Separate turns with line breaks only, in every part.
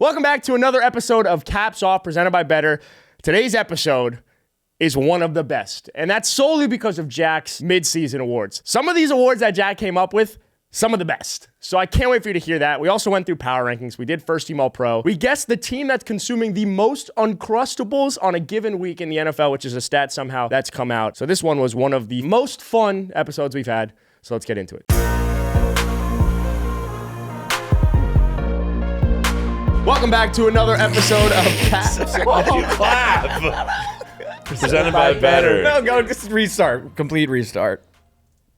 Welcome back to another episode of Caps Off presented by Better. Today's episode is one of the best, and that's solely because of Jack's mid-season awards. Some of these awards that Jack came up with, some of the best. So I can't wait for you to hear that. We also went through power rankings. We did first team All-Pro. We guessed the team that's consuming the most Uncrustables on a given week in the NFL, which is a stat somehow that's come out. So this one was one of the most fun episodes we've had. So let's get into it. Welcome back to another episode of Caps.
Why'd you clap? Presented by Better.
No, go just restart. Complete restart.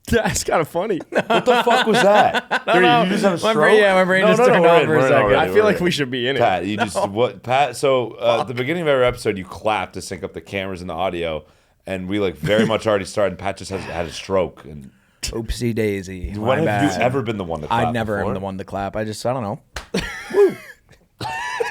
That's kind of funny.
What the fuck was that? Dude, you just have a stroke?
My brain just turned off for a second.
I feel like we should be in it.
Pat, you just what? Pat. So at the beginning of every episode, you clap to sync up the cameras and the audio, and we like very much already started. Pat just had a stroke. And
oopsie daisy.
when have you ever been the one to clap?
I never
before?
am the one to clap. I don't know. Woo.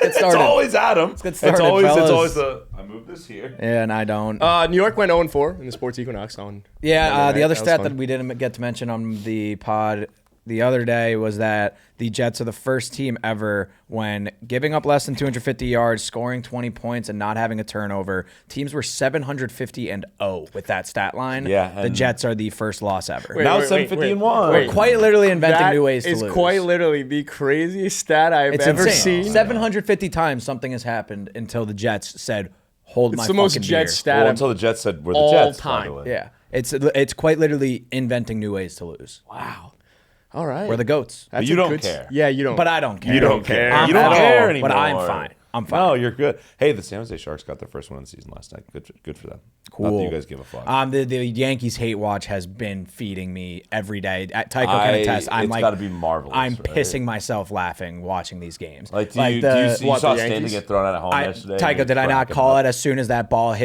It's always Adam.
It's always
the. I moved this here.
Yeah, and I don't.
New York went 0-4 in the Sports Equinox on.
The other stat that we didn't get to mention on the pod the other day was that the Jets are the first team ever when giving up less than 250 yards, scoring 20 points, and not having a turnover. Teams were 750-0 with that stat line.
Yeah,
the Jets are the first loss ever.
Now 750-1.
We're quite literally inventing new ways to lose.
It's quite literally the craziest stat I've ever seen.
750 times something has happened until the Jets said, "Hold my fucking beer."
It's the most Jets stat
until the Jets said, "We're the
all
Jets."
time.
By the way.
Yeah, it's quite literally inventing new ways to lose.
Wow. All right.
We're the goats.
But you don't care.
Yeah, you don't.
But I don't care.
You don't care.
I'm
You don't
fine.
care anymore.
But I'm fine.
No, you're good. Hey, the San Jose Sharks got their first win of the season last night. Good for them.
Cool.
Not that you guys give a fuck.
The Yankees hate watch has been feeding me every day. Tycho can attest.
It's got to be marvelous.
I'm
right?
pissing myself laughing watching these games.
Like, you saw Stanley get thrown out at home yesterday?
Tycho, did I not call it as soon as that ball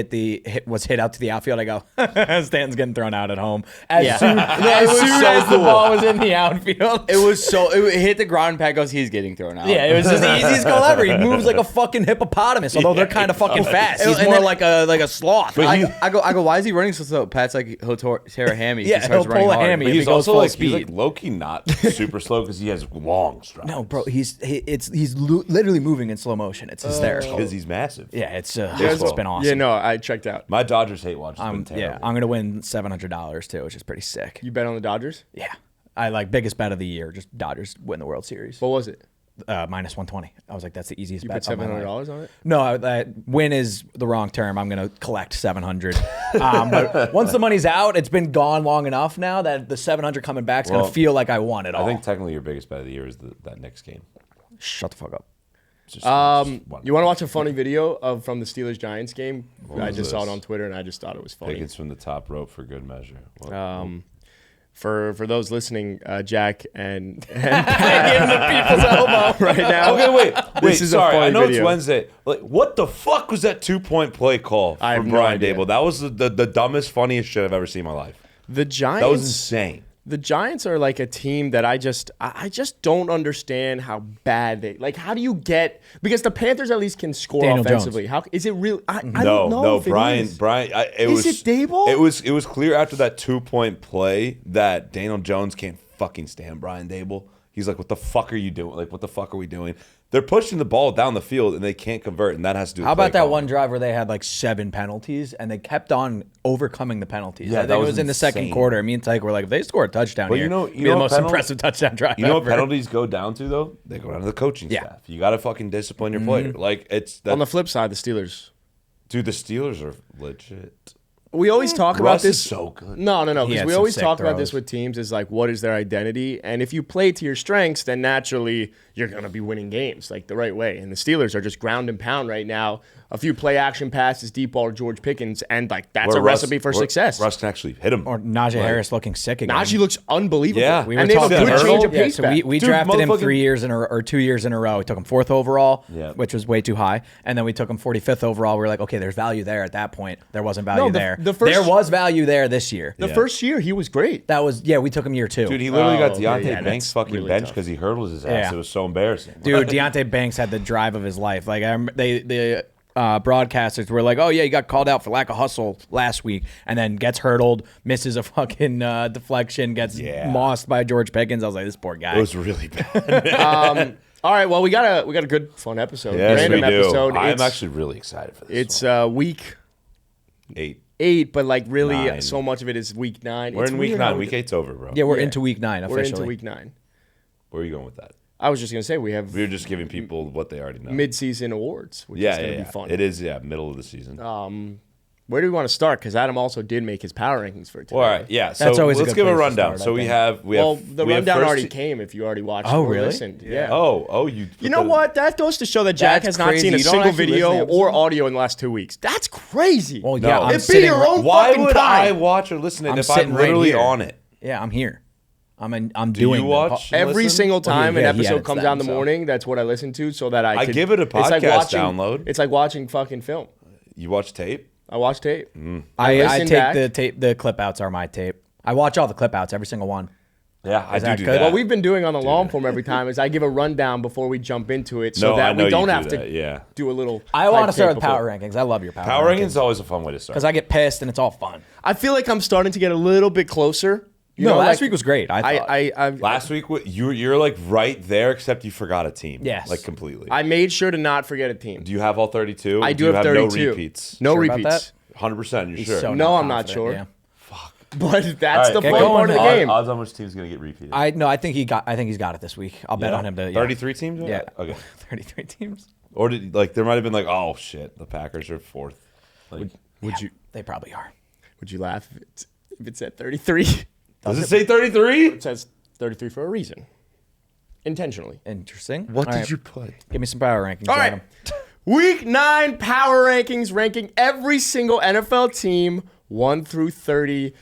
was hit out to the outfield? I go, Stanton's getting thrown out at home. As soon as the ball was in the outfield.
It hit the ground and Pat goes, he's getting thrown out.
Yeah, it was just the easiest goal ever. He moves like a fucking hippopotamus, although they're kind of fucking fast. He's more like a sloth.
I go, why is he running so slow? Pat's like, he'll tear a hammy.
Yeah, he'll pull a hammy.
But
if
he's
he goes
also
full
like
speed.
he's like low-key not super slow because he has long strides.
No, bro, he's literally moving in slow motion. It's hysterical.
Because he's massive.
Yeah, it's been awesome.
Yeah, no, I checked out.
My Dodgers hate watch has been terrible.
Yeah, I'm gonna win $700 too, which is pretty sick.
You bet on the Dodgers?
Yeah, I like biggest bet of the year. Just Dodgers win the World Series.
What was it?
Minus 120. I was like, that's the easiest
You
bet.
put $700 on it?
No, win is the wrong term. I'm gonna collect 700. But once the money's out, it's been gone long enough now that the 700 coming back is gonna feel like I won it all.
I think technically your biggest bet of the year is that next game.
Shut the fuck up.
You want to watch a funny video from the Steelers-Giants game? I just saw it on Twitter, and I just thought it was funny.
Pickens from the top rope for good measure.
For those listening, Jack and giving the people's elbow right now.
Okay, wait.
This is
sorry.
a funny
I know
video.
it's Wednesday. Like, what the fuck was that 2-point play call
I have
from
no
Brian
idea.
Dable? That was the dumbest, funniest shit I've ever seen in my life.
The Giants.
That was insane.
The Giants are like a team that I just don't understand how bad they like. How do you get because the Panthers at least can score
Daniel
offensively?
Jones.
How is it real? I don't
No,
know. If
Brian.
it
Is
it Dable?
It was clear after that 2-point play that Daniel Jones can't fucking stand Brian Dable. He's like, what the fuck are you doing? Like, what the fuck are we doing? They're pushing the ball down the field and they can't convert, and that has to do with
How about
play
that
calling.
one drive where they had like 7 penalties and they kept on overcoming the penalties?
Yeah,
I
that
think it
was
was in the second
insane.
quarter. Me and Tyke were like, if they score a touchdown
But
here,
you know
it'd be the most
penalty-
impressive touchdown drive
You know what
ever.
penalties go down to though? They go down to the coaching
Yeah.
staff. You got to fucking discipline your player. Like
On the flip side, the Steelers.
dude, the Steelers are legit.
We always talk about
Russ
this.
is so good.
No,
He
because
had
we
some
always
sick
talk about
throws.
this with teams is like, what is their identity? And if you play to your strengths, then naturally you're going to be winning games like the right way. And the Steelers are just ground and pound right now. A few play action passes, deep ball to George Pickens, and like that's
Where
a recipe for
where
success.
Russ can actually hit him.
Or Najee Harris looking sick again.
Najee looks unbelievable.
Yeah.
We were
and they have a
talking
good
about
change
Hurdle.
of pace
so
back.
we
Dude,
drafted him
motherfucking-
3 years in a or 2 years in a row. We took him 4th overall,
Yeah.
which was way too high, and then we took him 45th overall. We were like, okay, there's value there. At that point, there wasn't value there.
the
there was value there this year.
The first year, he was great.
That was we took him year 2.
Dude, he literally got
okay,
Deontay
yeah,
Banks
that's
fucking
really
benched
tough.
because he hurdled his ass.
Yeah.
It was so embarrassing.
Dude, Deontay Banks had the drive of his life. Like the broadcasters were like, "Oh yeah, he got called out for lack of hustle last week, and then gets hurdled, misses a fucking deflection, gets mossed by George Pickens." I was like, "This poor guy."
It was really bad.
All right, well, we got a good fun episode.
Yes,
Random
we do.
episode.
I'm actually really excited for this.
It's week
8.
but like really
9.
so much of it is week 9.
We're
It's
in week
weird
9.
how-
Week 8's over, bro.
Yeah, we're
Yeah.
into week 9
We're
officially.
into week 9.
Where are you going with that?
I was just gonna say we have
We were just giving people what they already know.
mid-season awards, which
yeah,
is gonna
yeah,
be
yeah.
fun.
It is, middle of the season.
Where do we want to start? Because Adam also did make his power rankings for today.
Well, all right, yeah. So
That's always a
let's
good
give a
place to
rundown.
start, I
So we
think.
have
Well, the
we have
rundown
first
already
te-
came if you already watched
Oh,
or
really?
listened. Yeah.
Oh, you.
You know what? That goes to show that Jack
That's
has not
crazy.
seen a
You don't
single
actually listen to
video
the
or
episode?
audio in the last 2 weeks. That's crazy.
Well,
No.
yeah, I'm
It'd be
sitting
your
right-
own
Why
fucking
would I
time.
watch or listen to
I'm
it if I'm
sitting right
literally
here.
on it?
Yeah, I'm here. I'm
Do
doing
you
the
watch?
po-
Every
listen?
single time
yeah,
an
he
episode
edits
comes
them,
out in the
so.
morning, that's what I listen to so that I
give it a
it's like
podcast
watching,
download.
It's like watching fucking film.
You watch tape?
I watch tape.
I
listen
take
back.
the tape. The clip outs are my tape. I watch all the clip outs, every single one.
Yeah, I
that
do
good?
that.
What we've been doing on the long form every time is I give a rundown before we jump into it so
No, I
that
know
we don't
you
have
do
to
that, yeah.
do a little
I want to
type
start
tape
with
before.
power rankings. I love your
Power rankings is always a fun way to start.
because I get pissed and it's all fun.
I feel like I'm starting to get a little bit closer. You
No,
know,
last
like,
week was great. I thought.
I
Last week, you're like right there, except you forgot a team.
Yes.
Like completely.
I made sure to not forget a team.
Do you have all 32?
I do have
no
32.
repeats?
No
Sure about
repeats.
100%, you're sure?
So
No, I'm not
confident,
sure.
yeah.
But that's the
All
fun
right,
part of the game.
Odds on which team's going to get repeated?
I think he's got it this week. I'll bet
Yeah?
on him to
33 teams?
Yeah.
Okay.
33 teams.
Or did there might have been like, oh shit, the Packers are 4th. Like,
Would you
They probably are.
would you laugh if it said 33?
does it say 33?
It says 33 for a reason. Intentionally.
Interesting.
What
All
did
right.
you put?
Give me some power rankings.
All right.
Adam.
Week 9 power rankings ranking every single NFL team 1 through 33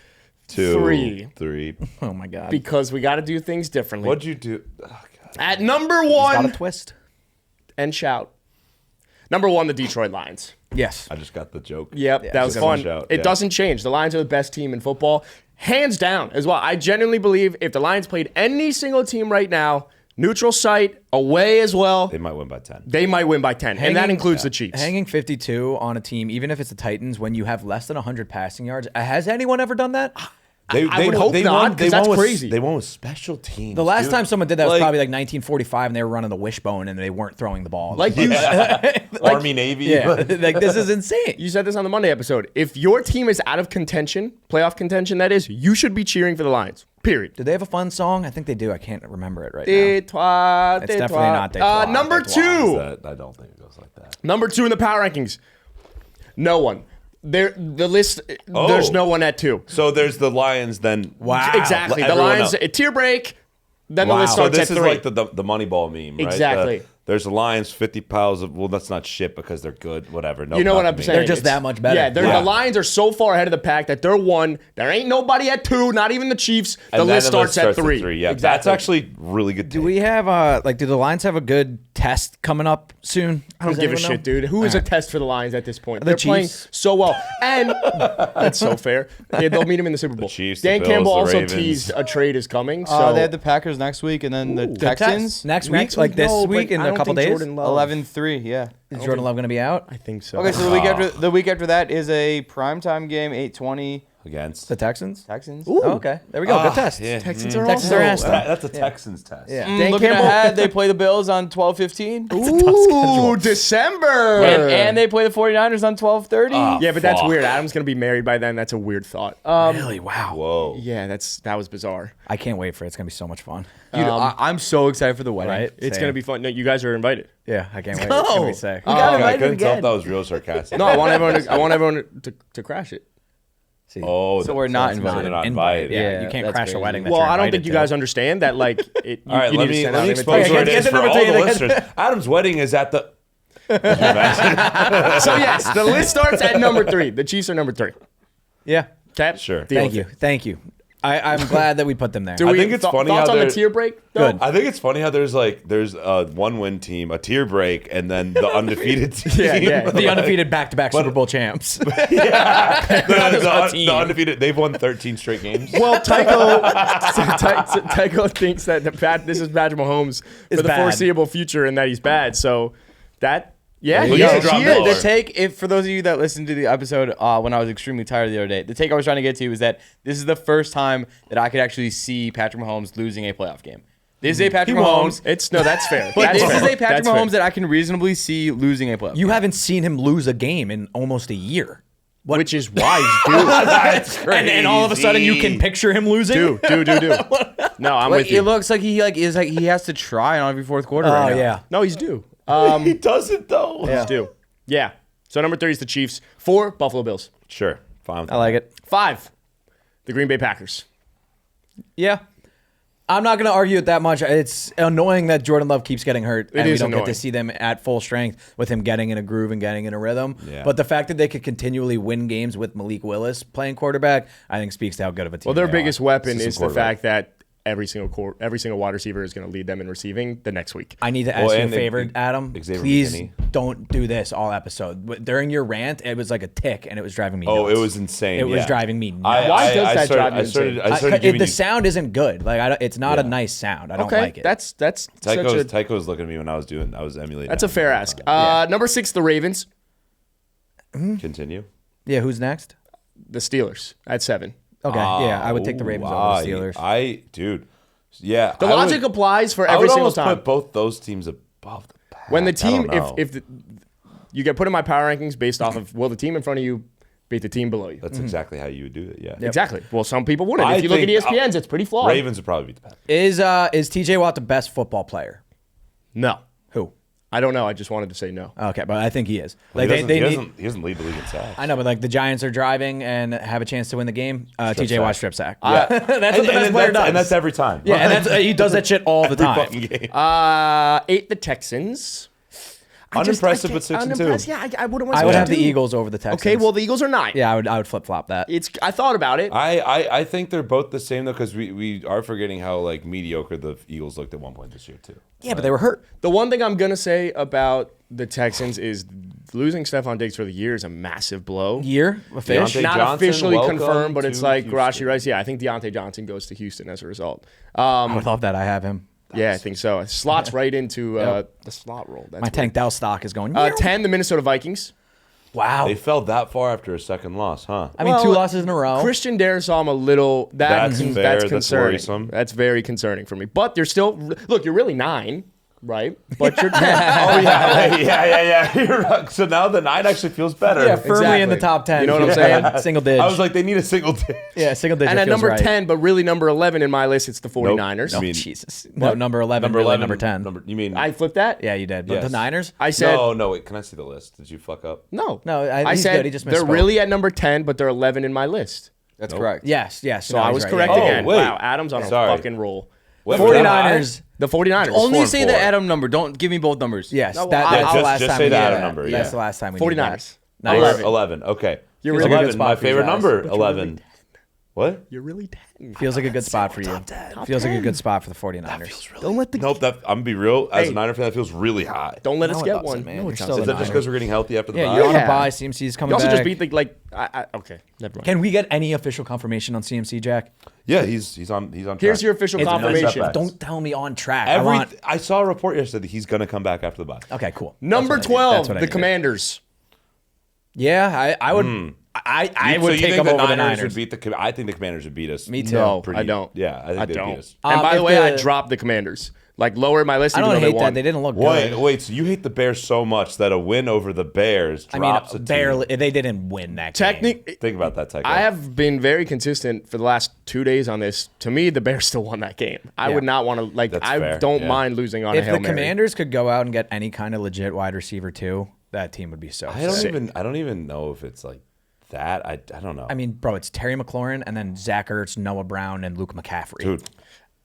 2, 3.
Oh my god.
because we got to do things differently.
What'd you do? Oh, God.
At number
Got a
1
twist.
and shout. Number 1 the Detroit Lions.
Yes.
I just got the joke.
Yep, that was
Just one
fun.
shout,
It
yeah.
doesn't change. The Lions are the best team in football, hands down as well. I genuinely believe if the Lions played any single team right now, neutral site, away as well,
They might win by 10.
they might win by 10, and that includes the Chiefs.
Hanging 52 on a team, even if it's the Titans, when you have less than 100 passing yards. Has anyone ever done that?
I would hope not, 'cause that's crazy.
They won with special teams.
The last
dude.
time someone did that was
Like,
probably like 1945, and they were running the wishbone, and they weren't throwing the ball.
Like you,
Army Navy.
yeah, like this is insane.
you said this on the Monday episode. If your team is out of contention, playoff contention, that is, you should be cheering for the Lions. Period.
Do they have a fun song? I think they do. I can't remember it right now.
Détroit,
It's definitely not Détroit.
Number
Détroit.
2.
I don't think it goes like that.
Number 2 in the power rankings. No one. The list. There's no one at 2.
So there's the Lions, then
Wow.
Exactly. The
Everyone
Lions,
else.
a tier break. Then the list
So
starts
this
at
is
3.
like the Moneyball meme, right?
Exactly.
There's the Lions, 50 pounds of, well, that's not shit because they're good, whatever. No,
You know what
not
I'm
me.
saying?
They're just that much better.
Yeah,
Yeah.
the Lions are so far ahead of the pack that they're 1. There ain't nobody at 2, not even the Chiefs. The
And then
list starts at 3.
Yeah, that's actually really good.
Do we have do the Lions have a good test coming up soon?
I don't
Does
give a
anyone
shit,
know?
dude. Who is a test for the Lions at this point?
The
They're playing
Chiefs.
so well. And that's so fair. Yeah, they'll meet him in the Super Bowl.
Chiefs, the
Dan
Bills,
Campbell
the
also
Ravens.
teased a trade is coming. So
They have the Packers next week, and then the Texans
Next week, like this
No,
week
but
in
I
a
don't
couple
think
days.
Jordan Love-
11-3. Yeah.
Is Jordan Love going to be out?
I think so.
Okay, so the week after that is a primetime game, 8:20
against.
The Texans.
Texans.
Oh, okay, there we go. Good test.
Yeah.
Texans are
Texans
also.
are ass, though.
That's a Texans test.
Yeah.
Dan
Looking
Campbell-
ahead, they play the Bills on 12:15,
Ooh, December.
and they play the 49ers on 12:30.
Yeah, but that's
Fuck.
weird. Adam's gonna be married by then. That's a weird thought.
Really? Wow.
Whoa.
Yeah, that was bizarre.
I can't wait for it. It's going to be so much fun.
Dude, I'm so excited for the wedding.
Right?
It's
Same.
gonna be fun. No, you guys are invited.
Yeah, I can't wait.
go.
It's going to be sick.
We got
I
invited
couldn't tell if
again.
that was real sarcastic.
No, I want everyone to crash it.
See.
Oh,
So we're not
invited.
invited.
They're not
Invite.
invited.
Yeah,
Yeah,
you can't
that's
crash a
crazy.
wedding. That
Well,
you're
I don't
invited
think you
to.
guys understand that. Like, you
All right,
you
let
need to
me
send out an
expose
invitation.
where it
get
is
the
for
number
all
three,
the
get-
listeners. Adam's wedding is at the. Could you imagine?
So yes, the list starts at number 3. The Chiefs are number 3.
Yeah.
Okay.
Sure.
Deal
Thank
with
you.
it.
Thank you. I'm glad that we put them there.
Do
I
we-
think it's funny
thoughts
how
on the
they're-
tier break. though?
Good.
I think it's funny how there's a 1-win team, a tier break, and then the undefeated team.
Yeah.
The undefeated back-to-back Super Bowl champs.
the undefeated. They've won 13 straight games.
Well, Tycho thinks that this is Patrick Mahomes for the
bad.
foreseeable future and that he's bad. So that, yeah,
Well,
he
you should
is.
drop
He
that.
is.
The take, if for those of you that listened to the episode when I was extremely tired the other day, the take I was trying to get to was that this is the first time that I could actually see Patrick Mahomes losing a playoff game. This is a Patrick
He won't.
Mahomes.
No, that's fair.
But
That's
this is
fair.
a Patrick
That's fair.
Mahomes that I can reasonably see losing a playoff.
You haven't seen him lose a game in almost a year.
Which is why he's due.
That's crazy.
And all of a sudden you can picture him losing?
do. No, I'm with
It
you.
looks like he has to try on every fourth quarter.
Oh,
right now.
yeah.
No, he's due.
He doesn't though.
He's due. Yeah. So number 3 is the Chiefs. 4, Buffalo Bills.
Sure, fine. With
I like it.
5, the Green Bay Packers.
Yeah. I'm not going to argue it that much. It's annoying that Jordan Love keeps getting hurt and we
is
don't get
annoying.
to see them at full strength with him getting in a groove and getting in a rhythm.
Yeah.
But the fact that they could continually win games with Malik Willis playing quarterback, I think speaks to how good of a team
Well, their
they
biggest
are.
weapon
Assistant
is the
quarterback.
fact that every single wide receiver is going to lead them in receiving the next week.
I need to ask you a
and
favor, Adam.
Xavier
Please
McKinney.
don't do this all episode. During your rant, it was like a tick, and it was driving me nuts.
Oh, it was insane.
It was
yeah.
driving me nuts.
Why does that drive you
I started
The
giving you.
sound isn't good. Like it's not a
Yeah.
nice sound. I don't
Okay,
like it.
that's
Tycho was looking at me when I was emulating.
that's a
that.
fair ask. Number 6, the Ravens.
Continue.
Yeah, who's next?
The Steelers at 7.
Okay, yeah, I would take the Ravens over the Steelers.
Dude. Yeah.
The logic applies for
I
every
would
single
almost
time.
put both those teams above the pack.
When the
I
team,
don't know.
if you get put in my power rankings based off of will the team in front of you beat the team below you?
That's exactly how you would do it. Yeah.
Exactly. Well, some people wouldn't.
I
If you look at
think-
ESPN's, it's pretty flawed.
Ravens would probably beat the pack.
Is TJ Watt the best football player?
No,
Who?
I don't know. I just wanted to say no.
Okay, but I think he is.
He
Like
doesn't,
they
he,
need.
doesn't, he doesn't lead the league in sacks.
I know, but like the Giants are driving and have a chance to win the game. TJ
sack.
Watt strip sack.
Yeah.
That's what the best player does.
And that's every time.
yeah, and that's he does that shit all the time.
fucking game.
8, the Texans.
Unimpressive, but 6-2.
Unimpressed. Yeah, I wouldn't want to
I would
say
have the
two.
Eagles over the Texans.
Okay, well the Eagles are 9.
yeah, I would flip flop that.
I thought about it.
I think they're both the same though, because we are forgetting how like mediocre the Eagles looked at one point this year too.
Yeah, but they were hurt.
The one thing I'm gonna say about the Texans is losing Stephon Diggs for the year is a massive blow.
Year a fish.
Deontay
Not
Johnson,
officially
welcome
confirmed, but it's
to
like
Houston.
Rashi Rice. Yeah, I think Deontay Johnson goes to Houston as a result.
I would love that. I have him.
Yeah, I think so. Slots right into the slot role. That's
My
weird.
Tank Dell stock is going.
10, the Minnesota Vikings.
Wow.
They fell that far after a second loss, huh?
I mean,
Well,
2 losses in a row.
Christian Darrisaw, a little.
That's fair. That's
concerning.
worrisome.
That's very concerning for me. But you're still look. You're really 9, right? But you're 10.
Oh yeah. You're right. So now the 9 actually feels better.
yeah, firmly in the
Exactly.
top 10.
You know what I'm saying?
Single digit.
I was like, they need a single digit.
yeah, single digit.
And at
feels
number
right.
10, but really number 11 in my list, it's the 49ers.
I mean,
Jesus. No, number 11.
number
really
11,
number 10.
You mean?
I flipped that?
Yeah, you did. But
Yes.
the Niners?
I said
no. Wait. Can I see the list? Did you fuck up?
no.
No,
I
he's
said
good. He just
they're
misspoke.
really at number 10, but they're 11 in my list.
That's correct.
Yes.
So I was correct
Oh,
again.
wait.
Wow, Adam's on a
Sorry.
fucking roll.
What,
49ers.
The 49ers.
Only
4-4.
say the Adam number. Don't give me both numbers.
Yes.
No,
That's
I'll-
the last
just
time
say
we
the
did
Adam
that.
number,
That's
yeah.
the last time we
49ers.
did that. Nice.
11. Okay.
You're
Feels
really
like a good
11.
spot
My
for you
favorite
guys.
number. 11. What?
You're really 10.
Feels like a good spot for you. Feels like a good spot for the 49ers.
Don't let the
Nope. I'm gonna be real. As
Hey.
a Niner fan, that feels really high.
don't let us
No, it
get
doesn't,
one.
man.
No,
You're
it
still
doesn't.
Is that just because we're getting healthy after the
Yeah,
bye?
you're on
Yeah.
a bye. CMC's
You
coming
also
back.
just beat okay, never mind.
Can we get any official confirmation on CMC, Jack?
Yeah, he's on track.
Here's your official
It's-
confirmation.
setbacks.
Don't tell me on track. I want.
I saw a report yesterday that he's gonna come back after the bye.
Okay, cool.
Number
That's what I need.
12,
That's what I
the
need.
Commanders.
Yeah, I would. I would take them over the Niners.
Would beat the. I think the Commanders would beat us.
Me too.
No,
Pretty-
I don't.
Yeah, I think
I
they'd
don't.
beat us.
And by
if
the way, I
the-
dropped the Commanders. Like lower in my list,
I
even
don't
though
hate
they
that.
won.
They didn't look good.
Wait. So you hate the Bears so much that a win over the Bears drops a team.
barely. They didn't win that game.
Technic.
Think about that, Tycho.
I have been very consistent for the last 2 days on this. To me, the Bears still won that game. I
Yeah.
would not want to like.
That's
I
fair,
don't
yeah.
mind losing on a
If
Hail
the
Mary.
Commanders could go out and get any kind of legit wide receiver too, that team would be so.
I don't
sick.
even know if it's like that. I don't know.
I mean, bro, it's Terry McLaurin and then Zach Ertz, Noah Brown, and Luke McCaffrey.
dude,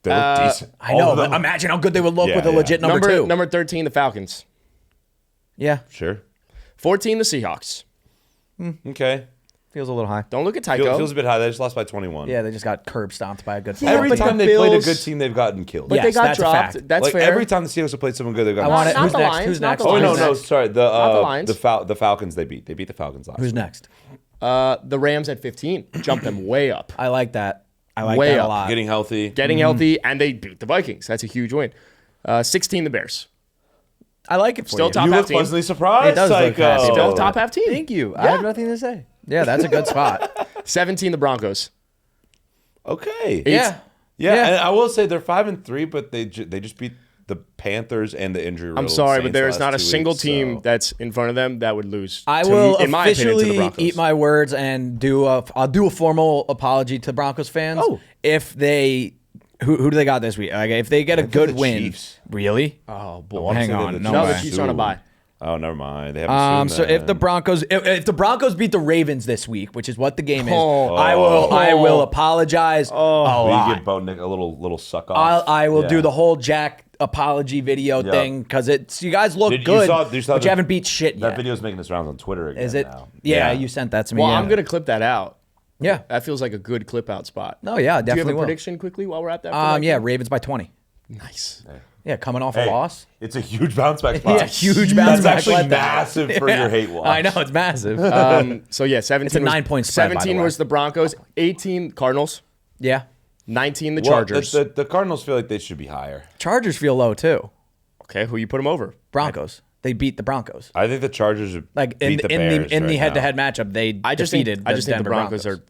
they look decent.
I
All
know,
of
but
them.
imagine how good they would look
Yeah,
with a
yeah.
legit number two.
Number 13, the Falcons.
Yeah,
Sure.
14, the Seahawks.
Okay.
feels a little high.
Don't look at Tycho.
Feels a bit high. They just lost by 21.
Yeah, they just got curb stomped by a good.
Yeah,
Every
but
time
the
they played a
Bills-
good team, they've gotten killed.
but
Yes,
they got
that's a
dropped.
fact.
That's
like
fair.
every time the Seahawks have played someone good, they've gotten.
I want it.
Not
Who's
the
next?
Lions,
Who's
not
next?
the
Oh no,
Lions.
no, sorry.
the Lions.
The Falcons. They beat the Falcons last.
Who's
week.
next?
The Rams at 15 jumped them way up.
I like that. I like
Way
that
up.
a lot.
Getting healthy.
Getting healthy, and they beat the Vikings. That's a huge win. 16, the Bears.
I like it for
Still
you.
top
You
half
look
team.
pleasantly surprised.
It does look
Psycho.
happy.
Still top half team.
Thank you. I have nothing to say. Yeah, that's a good spot.
17, the Broncos.
Okay.
Yeah.
Yeah,
Yeah.
and I will say they're 5-3, but they just beat the Panthers and the injury.
I'm sorry, but there is
Saints
not a
last 2
single
weeks,
team
so.
that's in front of them that would lose.
I
to
will
me, in my opinion, to the
officially
Broncos.
eat my words and I'll do a formal apology to Broncos fans.
Oh.
If they who do they got this week? Like, if they get a
think
good
the
win,
Chiefs.
really?
Oh boy,
wanna
Hang
say they're
on,
the
no
no,
way.
the Chiefs are on a bye.
Oh, never mind. They haven't
So if the Broncos beat the Ravens this week, which is what the game is,
Oh.
I will apologize.
we give Bo Nick a little suck off.
I will
Yeah.
do the whole Jack apology video
Yep.
thing because you guys look
Did- you
good,
saw
but
the-
you haven't beat shit
That
yet.
video's making its rounds on Twitter again.
Is it?
Now.
Yeah, you sent that to me.
Well,
yeah.
I'm gonna clip that out.
Yeah.
That feels like a good clip out spot.
No, yeah,
Do you have
definitely
a
will.
prediction quickly while we're at that? for that
Yeah,
game?
Ravens by 20.
Nice.
Yeah, coming off
Hey,
a loss.
It's a huge bounce back spot.
Yeah, huge bounce back
That's actually
letdown.
massive for your hate watch.
I know it's massive.
So yeah, 17.
It's a 9-point spread, by the
17
way.
was the Broncos. 18 Cardinals.
yeah,
19 the
Well,
Chargers.
the Cardinals feel like they should be higher.
Chargers feel low too.
Okay, who you put them over?
Broncos. They beat the Broncos.
I think the Chargers are
Like
beat the Bears
in the
right
head-to-head
now.
matchup, they
I just
defeated
think the
Denver
Broncos are.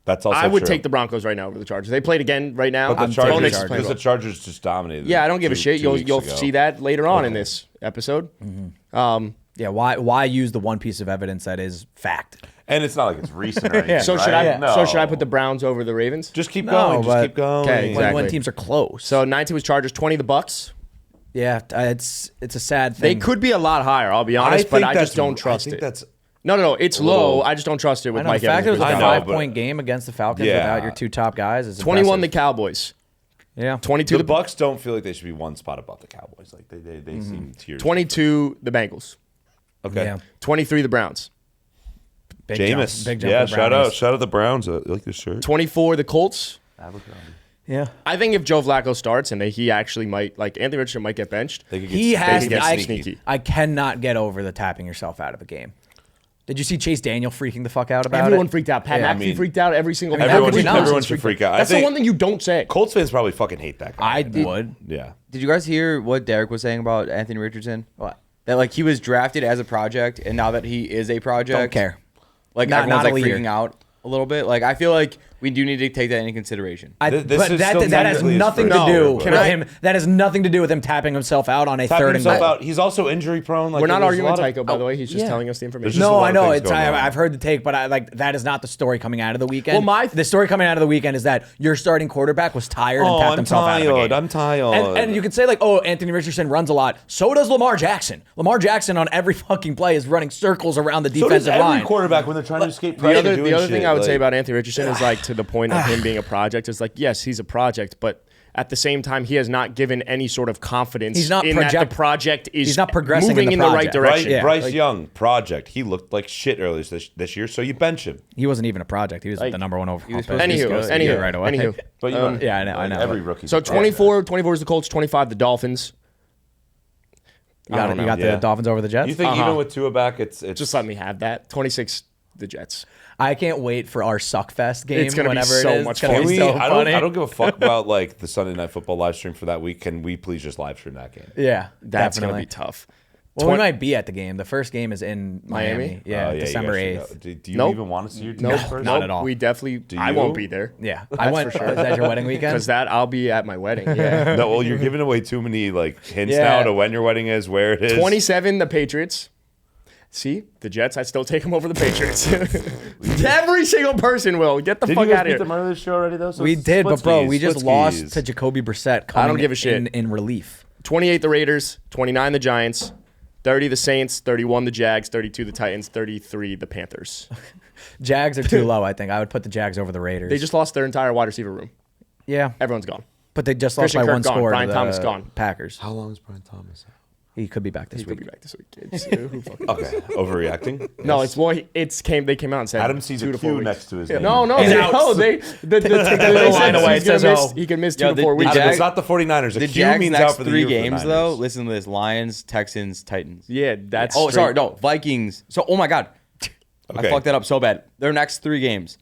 That's also
I would
true.
take the Broncos right now over the Chargers. They played again right now.
But the
taking
Bo Nix
Chargers,
is playing
because
well.
the Chargers just dominated.
Yeah, I don't give a shit.
two
You'll
weeks ago.
see that later on in this episode.
Yeah, why use the one piece of evidence that is fact?
And it's not like it's recent or anything.
So should
right?
I?
No.
So should I put the Browns over the Ravens?
Just keep
No,
going. Just
but-
keep going.
Okay, exactly.
When teams are close.
So 19 was Chargers, 20 the Bucks.
Yeah, it's a sad
They
thing.
could be a lot higher. I'll be
I
honest, but
think
I just
that's-
don't trust
I think
it.
That's
No, it's
little-
low. I just don't trust it
I
with
know,
Mike
the fact
Evans.
it was a
I know,
5-point game against the Falcons
Yeah.
without your two top guys is
21 the
impressive.
Cowboys.
Yeah,
22
the Bucks don't feel like they should be one spot above the Cowboys. Like they seem tiers.
22 the Bengals.
Okay.
Yeah.
23 the Browns.
Big jump,
Jameis.
big jump
Yeah,
for the Brownies.
shout out the Browns. I like this shirt.
24 the Colts.
Yeah,
I think if Joe Flacco starts and he actually might, like Anthony Richardson might get benched.
They could get,
he
they
has.
could get
I,
sneaky.
I cannot get over the tapping yourself out of a game. Did you see Chase Daniel freaking the fuck out about
Everyone
it?
freaked out. Pat
Yeah,
McAfee freaked out every single
mean,
every
everyone-
person
everyone
should freak out. I
That's the
think-
one thing you don't say.
Colts fans probably fucking hate that guy.
I would.
Yeah.
Did you guys hear what Derek was saying about Anthony Richardson?
What?
That like he was drafted as a project, and now that he is a project,
Don't care.
Like
Not
everyone's
a
like
leader.
freaking out a little bit. Like I feel like we do need to take that into consideration.
This
But
is
that
still
has
technically his
nothing
first
to do
year,
with
but-
him. That has nothing to do with him tapping himself out on a
Tapping
third and
himself
goal.
out. He's also injury prone. Like
We're not
there's a
arguing
lot of-
Tycho, by the way. He's just
yeah.
telling us the information.
There's just a
No,
lot
I
of
know.
things
It's
going on.
I've heard the take, but that is not the story coming out of the weekend.
Well,
the story coming out of the weekend is that your starting quarterback was tired and
Oh,
tapped
I'm
himself out of the
tired.
game.
I'm tired.
And you could say like, oh, Anthony Richardson runs a lot. So does Lamar Jackson. Lamar Jackson on every fucking play is running circles around the
So does
defensive
every
line.
quarterback when they're trying to escape
The
pressure.
other,
doing
the other thing
shit,
I would say
like-
about Anthony Richardson is like to the point of him being a project is like, yes, he's a project, but at the same time, he has not given any sort of confidence
He's not
in that
project-
the project is
he's not progressing in
moving
the
in the right
project.
direction.
Yeah.
Bryce Young, project. He looked like shit earlier this year, so you bench him.
He wasn't even a project. He was
Like-
the number one overall.
was
pick.
supposed to be
He's
good.
good.
Anywho,
right away.
anywho.
But you know,
yeah, I know.
Every rookie.
So 24 is the Colts, 25 the Dolphins.
You got,
don't
you got
know. Yeah.
the Dolphins over the Jets.
You think
Uh-huh.
even with Tua back, it's
Just let me have that. 26 the Jets.
I can't wait for our Suckfest game.
It's gonna be
whenever
so
it is.
much
It's gonna
fun.
Can
be
we?
so
I
funny.
don't give a fuck about like the Sunday Night Football live stream for that week. Can we please just live stream that game?
Yeah,
That's
definitely.
gonna be tough.
Well, we might be at the game. The first game is in Miami.
Miami?
Yeah,
Oh, you
December
guys should
8th.
go. Do you
Nope.
even want to see your team
Nope,
first?
not at all.
We definitely. I
you?
won't be there
Yeah, I went.
for sure.
Is that your wedding weekend?
because that I'll be at my wedding. Yeah.
No, well, you're giving away too many like hints
Yeah.
now to when your wedding is, where it is.
27 the Patriots. See the Jets. I still take them over the Patriots. Every single person will get the
Did
fuck
you guys
out of
beat
here.
them earlier this show already though? So
we did, but bro,
split
we just
skis,
lost
split
to
skis.
Jacoby Brissett. Coming
don't give a shit.
in relief.
28 the Raiders. 29 the Giants. 30 the Saints. 31 the Jags. 32 the Titans. 33 the Panthers.
Jags are too low. I think I would put the Jags over the Raiders.
They just lost their entire wide receiver room.
yeah,
Everyone's gone.
but they just lost
Christian
by
Kirk
one
gone.
score.
Brian
to the
Thomas gone.
Packers.
How long is Brian Thomas?
He could be back this
He could
week.
be back this week. It's, who fucking knows?
Okay, overreacting.
No, it's more. They came out and said
Adam sees
2
a
to 4
Q
weeks.
next to his
Yeah.
name.
No,
He's
they,
out.
no, they they
little line
said
away.
he's
It
gonna
says,
miss,
oh.
he can miss 2
Yo,
to
the-
4 weeks.
the
Adam,
Jag-
it's not the 49ers.
The
A Q
Jags
means
next
out for the
3
year for the
games
Niners.
though. Listen to this: Lions, Texans, Titans.
Yeah, that's.
Oh,
straight.
sorry, no, Vikings. So, oh my God,
Okay.
I fucked that up so bad. Their next 3 games: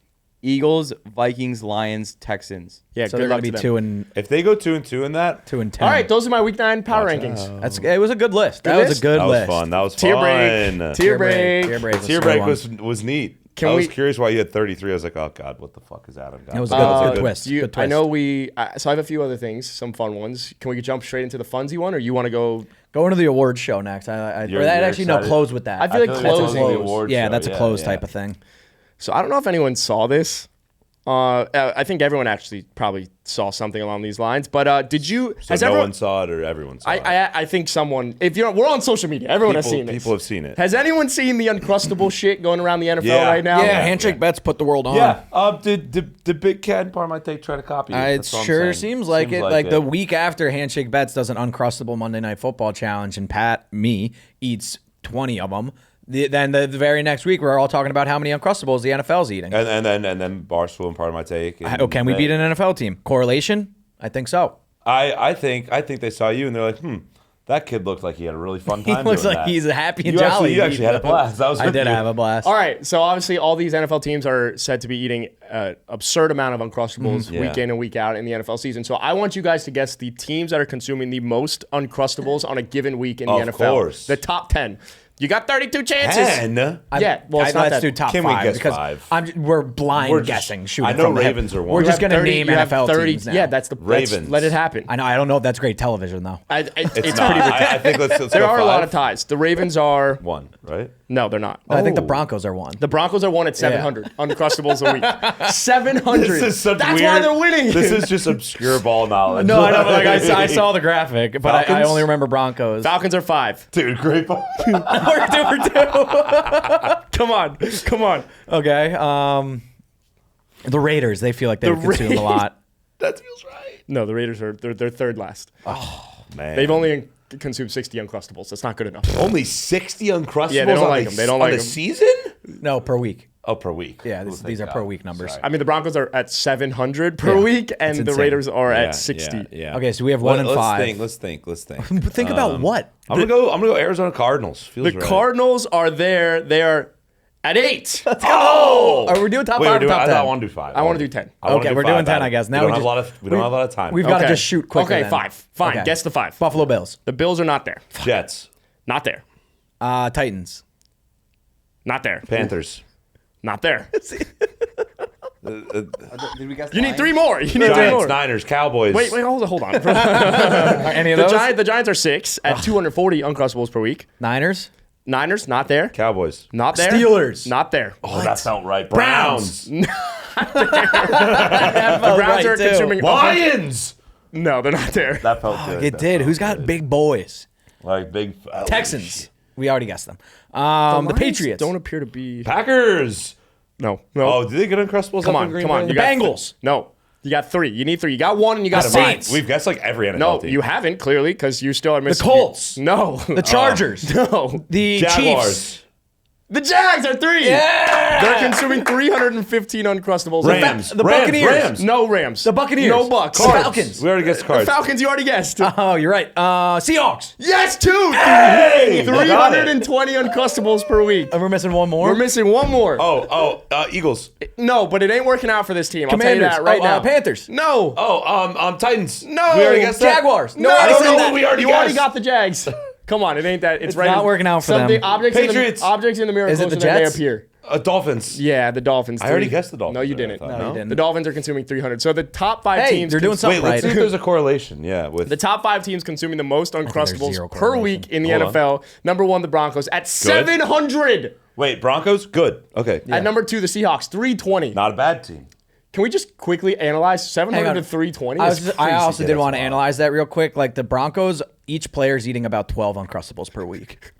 Eagles, Vikings, Lions, Texans.
Yeah,
So
good
they're gonna
luck
be
to them.
2 and
If they go 2-2 in that,
2 and 10.
All right, those are my week 9 power rankings.
It was a good list. That was
list?
a good
that was
list.
fun. That was
Tier
fun.
break. Tier break.
Tier break.
Tier break was neat. I was curious why you had 33. I was like, oh God, what the fuck is Adam got?
It was a good twist.
Do you,
Good twist.
I know so I have a few other things, some fun ones. Can we jump straight into the funsy one, or you want to go?
Go into the awards show next.
You're
Actually, no,
excited?
close with that.
I feel like closing
the award
Yeah,
show.
that's a close type of thing.
So I don't know if anyone saw this. I think everyone actually probably saw something along these lines. But did you?
So
has
no
everyone,
one saw it, or everyone saw it?
I think someone. If you're, we're on social media. Everyone has seen this.
People have seen it.
Has anyone seen the Uncrustable shit going around the NFL right now?
Yeah, handshake bets put the world on.
Yeah. Did Big Cat and Parmite try to copy it?
It
That's what I'm
sure
saying.
seems like it. Like
it.
the week after Handshake Bets does an Uncrustable Monday Night Football challenge, and me eats 20 of them. Then the very next week, we're all talking about how many Uncrustables the NFL's eating.
And then Barstool and Parmite.
Can we beat an NFL team? Correlation? I think so.
I think they saw you and they're like, that kid looked like he had a really fun
He
time.
looks
doing
like
that.
he's happy and
You
jolly.
actually had a blast.
I did have a blast.
All right, so obviously all these NFL teams are said to be eating an absurd amount of Uncrustables week in and week out in the NFL season. So I want you guys to guess the teams that are consuming the most Uncrustables on a given week in the NFL.
Of course.
The top 10. You got 32 chances.
10?
Yeah, well, it's not
let's
that.
do top
Can we
5
guess
because
5?
we're blind
We're just-
guessing. Shooting
I know
from the hip.
Ravens are one.
We're
You
just
have
going to
30
name
you have
NFL
30
teams now.
Yeah, that's
Ravens.
let it happen.
I know. I don't know if that's great television though.
It's
It's
pretty
not.
ridiculous.
I think let's
There
go
are
5.
a lot of ties. The Ravens are
1, right?
no, they're not.
I think the
Oh.
Broncos are one.
The Broncos are one at 700 Uncrustables a week. 700.
This is such
That's
weird.
why they're winning.
This is just obscure ball knowledge.
No, I know, but like I saw the graphic, but I
Falcons?
only remember Broncos.
Falcons are 5.
Dude, great ball.
We're 2 for 2.
Come on.
Okay. The Raiders, they feel like they would consume a lot.
That feels right.
No, the Raiders are they're third last.
Man.
They've only consumed 60 Uncrustables. That's not good enough.
only 60 Uncrustables
Yeah, they don't
on
like
a-
them. They don't
on
like
a
them.
season?
No, per week.
Oh, per week.
Yeah,
Oh,
these
thank
are
God.
per week numbers.
Sorry.
I mean, the Broncos are at 700 per week, and the
insane.
Raiders are
Yeah,
at 60.
Yeah.
Okay, so we have 1 and 5.
Let's think.
Think about what?
I'm gonna go Arizona Cardinals. Feels
The
right.
Cardinals are there. They are at 8.
Oh!
Are we doing top
Wait,
5
we're
or
doing,
top 10?
I want to do 5.
I want to do 10.
I wanna
Okay,
do
we're
5,
doing 10,
Adam.
I guess. Now
we
we
don't have
just-
we don't have a lot of time.
We've got to
Okay.
just shoot quicker.
Okay,
then.
5. Fine.
Okay.
Guess the 5.
Buffalo Bills.
The Bills are not there.
Jets,
Not there.
Titans.
Not there.
Panthers,
Not there.
Did we guess?
You need 3 more. You need 3
Giants,
more.
Niners, Cowboys.
Wait, hold on.
Any of
The
those?
The Giants are 6 at 240 Uncrustables per week.
Niners.
Niners, not there.
Cowboys.
Not there.
Steelers.
Not there.
Oh, that felt right. Browns.
The Browns are
too.
consuming.
Lions.
No, they're not there.
That felt good.
It
That
did.
felt
Who's got
good.
big boys?
Like big oh,
Texans.
shit.
We already guessed them. The
Lions
Patriots.
don't appear to be.
Packers.
No.
Oh, did they get Uncrustables?
Come
up
on,
in Green
come on.
Bay?
You
The
got
Bengals.
No, you got 3. You need 3. You got 1 and you got
The
5.
Saints.
We've guessed like every NFL
No,
team.
you haven't clearly because you still are missing.
Colts.
No.
The Chargers.
No.
The
Jaguars.
Chiefs.
The Jags are 3.
Yeah.
They're consuming 315 Uncrustables.
Rams.
The
Rams.
Buccaneers.
Rams.
No Rams.
The Buccaneers.
No Bucks.
The Falcons.
We already guessed
The
cards.
Falcons, you already guessed.
Oh, you're right. Seahawks.
Yes, 2.
Hey! Got it.
320 Uncrustables per week.
And we're missing one more.
We're missing 1 more.
Eagles.
No, but it ain't working out for this team. I'll tell you
Commanders.
that right now.
Panthers.
No.
Titans.
No.
We already guessed that?
Jaguars.
No,
I
don't
said
know
that.
what we already
you already
guessed.
got the Jags. Come on, it ain't that. It's right.
not working out for them.
Objects
Patriots.
Objects in the mirror
Is it
closer
the
than they
Jets?
appear.
Dolphins.
Yeah, the Dolphins.
I already
3.
guessed the Dolphins.
No, you
I
didn't.
thought.
No, you didn't.
The Dolphins are consuming 300. So the top 5
Hey,
teams.
they're doing something
Wait, let's
right.
see if there's a correlation. Yeah, with
The top 5 teams consuming the most
there's
Uncrustables
zero
per
correlation.
week in the
Hold on.
NFL. Number 1, the Broncos at 700.
Wait, Broncos. Good. Okay.
At number 2, the Seahawks 320.
Not a bad team.
Can we just quickly analyze 700
Hang
to
on.
320?
I
Is crazy.
also did
that's
want to
wild.
analyze that real quick. Like the Broncos, each player's eating about 12 Uncrustables per week.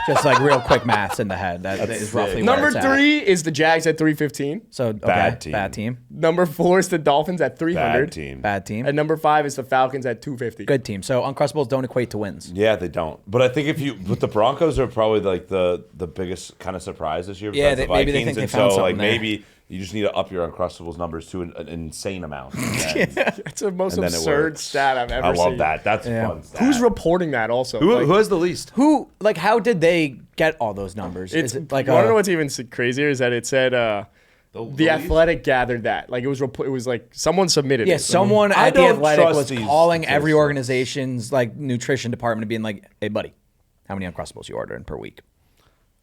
Just like real quick maths in the head. That is roughly where
Number
it's at.
3 is the Jags at 315.
So okay,
Bad team.
Bad team.
Number 4 is the Dolphins at 300.
Bad team.
Bad team.
And number 5 is the Falcons at 250.
Good team. So Uncrustables don't equate to wins.
Yeah, they don't. But I think but the Broncos are probably like the biggest kind of surprise this year.
Yeah,
besides the
maybe they
Vikings,
think they
and
found
so like
something there.
maybe you just need to up your Uncrustables numbers to an insane amount. And
It's the most
And then it
absurd
works.
stat I've ever
I
seen.
love that. That's
Yeah.
fun. Stat.
Who's reporting that also?
who has the least?
Who, like, how did they get all those numbers?
It's
Is it like
you want to know what's even crazier is that it said the
least?
Athletic gathered that. Like it was like someone submitted
yeah,
it.
someone
I
at the
don't
Athletic
trust
was
these
calling every
statistics.
organization's like nutrition department and being like, "Hey, buddy, how many Uncrustables you ordering per week?"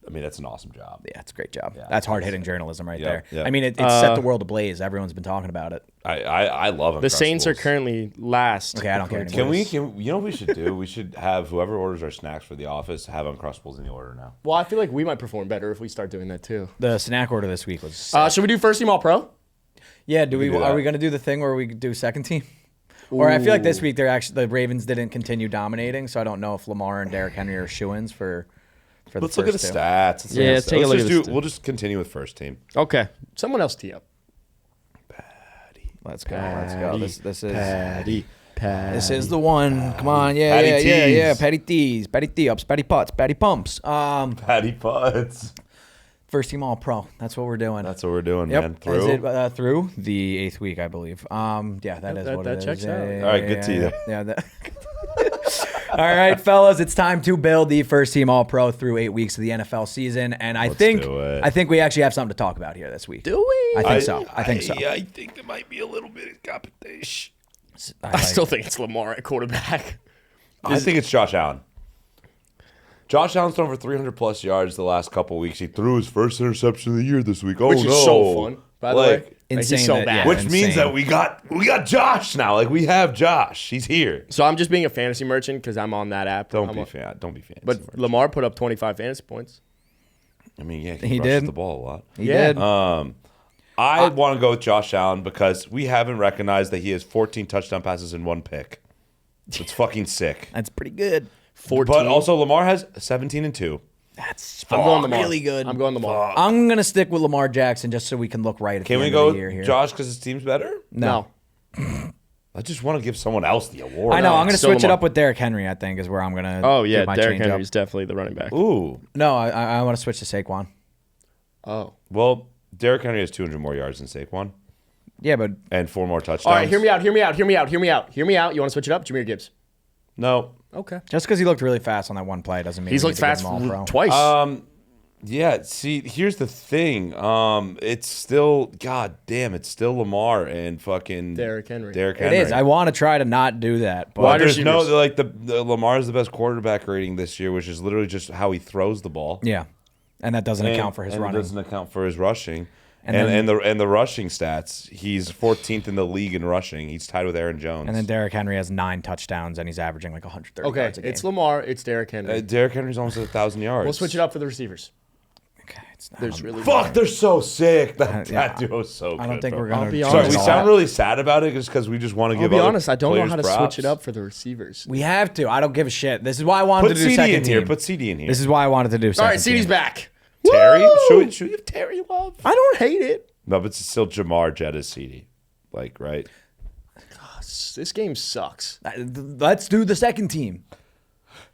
I mean, that's an awesome job.
Yeah, it's a great job.
Yeah,
That's hard-hitting journalism right there.
yeah.
I mean, it set the world ablaze. Everyone's been talking about it.
I love
The Saints are
Uncrustables.
currently last.
Okay, I don't care anymore.
Can we, you know what we should do? We should have whoever orders our snacks for the office have Uncrustables in the order now.
Well, I feel like we might perform better if we start doing that too.
The snack order this week was.
Should we do first team All Pro?
Yeah,
do
are
that.
we going to do the thing where we do second team? Or I feel like this week the Ravens didn't continue dominating, so I don't know if Lamar and Derrick Henry are shoo-ins for the
Let's
first
look at the
two.
stats.
Let's take a look at the
We'll just continue with first team.
Okay. Someone else tee up.
Let's go. Let's go. This is
Patty.
this is the one. Come on, yeah,
Patty
yeah.
tees.
Patty tees, Patty tee ups, Patty putts, Patty pumps.
Patty Putts.
First team All Pro. That's what we're doing.
That's what we're doing,
Yep.
man.
Is it, through the 8th week, I believe. Yeah, that is what
that
it is.
checks
Yeah,
out.
yeah,
All right,
yeah,
good to
yeah,
you.
Yeah. All right, fellas, it's time to build the first team All Pro through 8 weeks of the NFL season, and I think
do it.
we actually have something to talk about here this week.
Do we?
I think so. I think so.
I think there might be a little bit of competition.
I still think it's Lamar at quarterback.
I think it's Josh Allen. Josh Allen's thrown for 300 plus yards the last couple weeks. He threw his first interception of the year this week. Oh,
Which
no.
is so fun, by the way. Like,
Insane
he's so
that-
bad.
yeah.
Which means
Insane.
that we got Josh now. Like, we have Josh. He's here.
So I'm just being a fantasy merchant because I'm on that app.
Don't
I'm
be
on-
fancy.
But Lamar put up 25 fantasy points.
I mean, yeah,
He
he rushes
did.
the ball a lot.
He
Yeah.
did.
I want to go with Josh Allen because we haven't recognized that he has 14 touchdown passes and 1 pick. It's fucking sick.
That's pretty good.
14.
But also, Lamar has 17 and 2.
That's
I'm going Lamar.
really good.
I'm going Lamar.
I'm gonna stick with Lamar Jackson just so we can look right at
Can
the
we
end
go
of the year
with
here.
Josh because his team's better?
No.
I just want to give someone else the award.
I know. I'm gonna
Still
switch it
Lamar.
up with Derrick Henry. I think is where I'm gonna.
Oh, yeah.
give my
Derrick
change
Henry's
up.
definitely the running back.
Ooh.
No, I want to switch to Saquon.
Oh.
Well, Derrick Henry has 200 more yards than Saquon
Yeah, but
and 4 more touchdowns.
All right, hear me out. You want to switch it up? Jameer Gibbs.
No.
Okay.
just because he looked really fast on that one play doesn't mean
He's
we
looked
need to give
fast
him All-Pro.
twice.
Yeah, see, here's the thing. It's still, god damn, it's still Lamar and fucking
Derrick Henry.
Derrick
It
Henry.
is. I want to try to not do that, but
But
Wide
there's no,
receivers.
like, the Lamar's the best quarterback rating this year, which is literally just how he throws the ball.
yeah, and that doesn't account for his
and
running.
It doesn't account for his rushing.
And
And,
then-
the rushing stats, he's 14th in the league in rushing. He's tied with Aaron Jones.
And then Derrick Henry has 9 touchdowns and he's averaging like 130
Okay,
yards a game.
it's Lamar. It's Derrick Henry.
Derrick Henry's almost at 1,000 yards.
We'll switch it up for the receivers.
Okay, it's not.
There's really
Fuck, they're so sick. That
yeah.
duo's so good.
I don't think
bro.
we're gonna.
I'll be
change
Sorry,
honest.
we
all
sound
that.
really sad about it just because we just want to
I'll
give
be
other
honest. I don't know
players
how to
props.
switch it up for the receivers.
We have to. I don't give a shit. This is why I wanted
Put
to do
CD
second
in here.
team.
Put CD in here.
This is why I wanted to do
All
second
right, CD's
team.
back.
Terry.
Woo!
Should we give Terry love?
I don't hate it.
No, but it's still Jamar Jetta's CD. Like, right?
This game sucks.
Let's do the second team.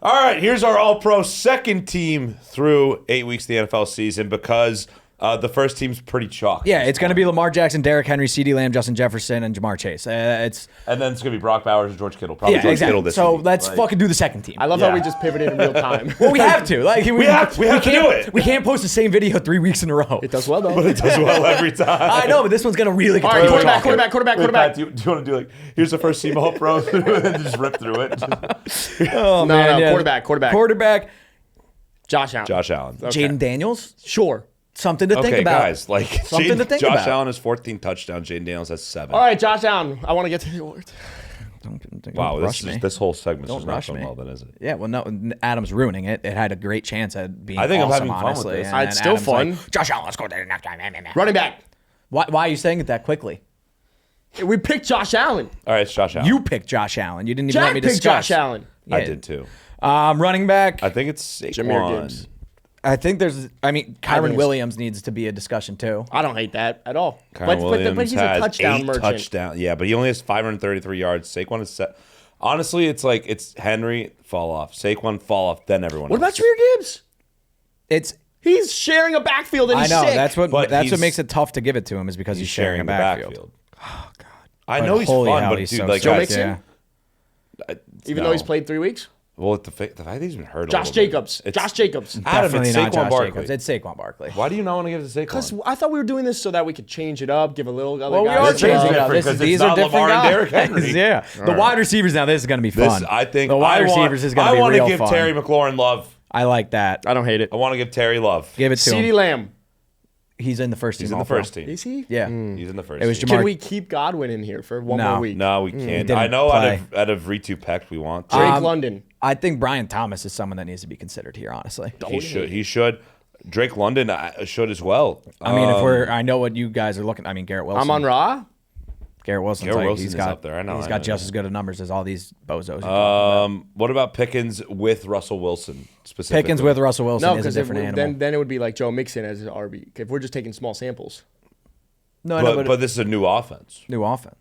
All right, here's our All-Pro second team through 8 weeks of the NFL season because the first team's pretty chalk.
Yeah, it's going to be Lamar Jackson, Derrick Henry, CeeDee Lamb, Justin Jefferson, and Jamar Chase. It's
And then it's going to be Brock Bowers and George Kittle. Probably
yeah,
George
exactly.
Kittle this
So
week.
let's
Like,
fucking do the second team.
I love
Yeah.
how we just pivoted in real time.
Well, we have to. Like we
have to
can't,
do it.
We can't post the same video 3 weeks in a row.
It does well though.
But it does well every time.
I know, but this one's gonna really get
All right,
to
quarterback,
talking.
quarterback.
Wait, Pat, do you want to do like, here's the first team All-Pro and just rip through it?
Oh,
No,
man, yeah.
quarterback. Josh Allen.
Josh Allen.
Jaden Daniels.
Sure.
Something to think
Okay,
about.
guys, like
Something to think
Josh
about.
Allen has 14 touchdowns. Jaden Daniels has 7.
All right, Josh Allen. I want to get to the award.
Wow,
Don't rush me.
this whole segment's
Don't
just not
rush
going
me.
well, then, is it?
Yeah, well, no, Adam's ruining it. It had a great chance at being.
I think I'm
awesome,
having fun with
honestly.
this.
And
It's
then
still
Adam's
fun.
like, Josh Allen scored that next time.
Running back.
Why are you saying it that quickly?
We picked Josh Allen.
All right, it's Josh Allen.
You picked Josh Allen. You didn't even let
Jack
me
picked
discuss.
Josh Allen.
I
Yeah.
did too.
Running back.
I think it's
Jameer
Saquon.
Gibbs.
I think there's. I mean,
I think
Kyron
it's-
Williams needs to be a discussion too.
I don't hate that at all.
Kyron Williams
but he's a
has
touchdown
8
merchant.
touchdowns. Yeah, but he only has 533 yards. Saquon is set. Honestly, it's like it's Henry fall off, Saquon fall off, then everyone.
What about
else.
Jameer Gibbs?
It's.
He's sharing a backfield and
I
he's
know
sick.
that's what
But
that's what
he's-
makes it tough to give it to him is because he's sharing a
the
backfield.
Oh God! I
But
know he's
holy
fun,
hell,
but
he's
dude,
so
like
Joe
sick,
guys,
Mixon?
yeah.
Even
no.
though he's played 3 weeks.
Well, the fact that he's been hurt.
Josh Jacobs. Josh Jacobs.
Adam,
Definitely
it's
not
Saquon
Josh
Barkley.
Jacobs. It's Saquon Barkley.
Why do you not want to give it to
Because
Saquon?
I thought we were doing this so that we could change it up, give a little other
Well, we
guys.
are
They're changing
changing
it
it up.
for-
This
because
is,
it's
these
not
are different
Lamar and
guys.
Derrick Henry.
Yeah, the wide receivers now. This is going to be fun.
I think
the wide
I want-
receivers is going to
I
be
want
real
to give
fun.
Terry McLaurin love.
I like that.
I don't hate it.
I want to give Terry love.
Give it to
CeeDee
him.
Lamb.
He's in the first team.
He's in the
All-Pro.
first team.
Is he?
Yeah.
He's in the first
It was
team.
Jamar.
Can we keep Godwin in here for one
No.
more week?
No, we can't.
didn't
I know
play.
out of Ritu Peck we want.
Drake London.
I think Brian Thomas is someone that needs to be considered here, honestly.
He should. He should. Drake London should as well.
I mean, I know what you guys are looking. I mean, Garrett Wilson.
I'm on Raw.
Garrett Wilson's
Garrett
like,
Wilson
he's
is
got
up there. I know,
He's
I
got
know.
just as good of numbers as all these bozos.
What about Pickens with Russell Wilson specifically?
Pickens with Russell Wilson
No,
is a
because
different animal.
then it would be like Joe Mixon as an RB. If we're just taking small samples.
no, I know,
But this is a new offense.
new offense.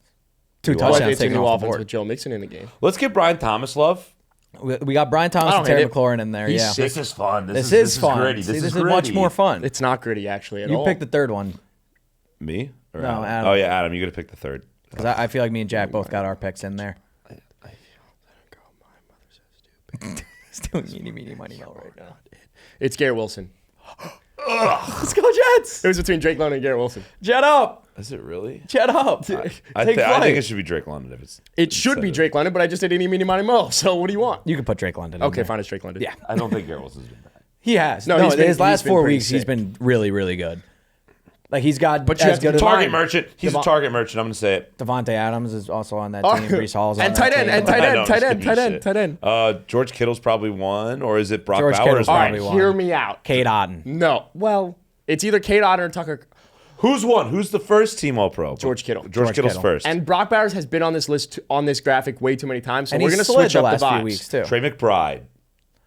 Two
But
touchdowns
it's a
taken
new
off the
offense
board.
with Joe Mixon in the game.
Let's give Brian Thomas love.
We got Brian Thomas
I
and
don't
Terry
hate it.
McLaurin in there.
He's
Yeah,
sick.
This is fun.
this is fun.
Gritty.
See,
This
this
is
much
gritty.
more fun.
It's not gritty actually at
You
all.
pick the third one
Me? Or
No,
Adam?
Adam.
Oh yeah, Adam. You got to pick the third.
because I feel like me and Jack both got our picks in there. Still meeny, miny, mo right now.
It's Garrett Wilson.
Let's go Jets!
It was between Drake London and Garrett Wilson.
Jet up!
Is it really?
Jet up!
I
Take
think
flight.
it should be Drake London if it's.
It should be Drake London, but I just did any, meeny, miny, mo. So what do you want?
You can put Drake London in
Okay,
there.
fine. It's Drake London.
Yeah.
I don't think Garrett Wilson's been bad.
He has.
No,
No,
he's been-
his last
he's been
4
pretty
weeks, he's
sick.
been really, really good. Like, he's got
But you
as
have to
good as
Target
Fine.
merchant. He's a target merchant. I'm going to say it.
Devontae Adams is also on that
Oh,
team. Brees Hall's on
and
that
tight end,
team.
and tight
I know,
end, tight
I'm
end,
just
tight
giving you
end, tight end.
George Kittle's probably one, or is it Brock
George
Bowers?
Kittle's
All
one?
right,
probably
hear
one.
me out.
Kate Otten.
No, well, it's either Kate Otten or Tucker.
Who's one? Who's the first team All-Pro?
George Kittle.
George Kittle's
Kittle.
first.
And Brock Bowers has been on this list, on this graphic, way too many times. So
And
we're
he's
going to
slid
switch
the
up
last
the vibes.
few weeks, too.
Trey McBride.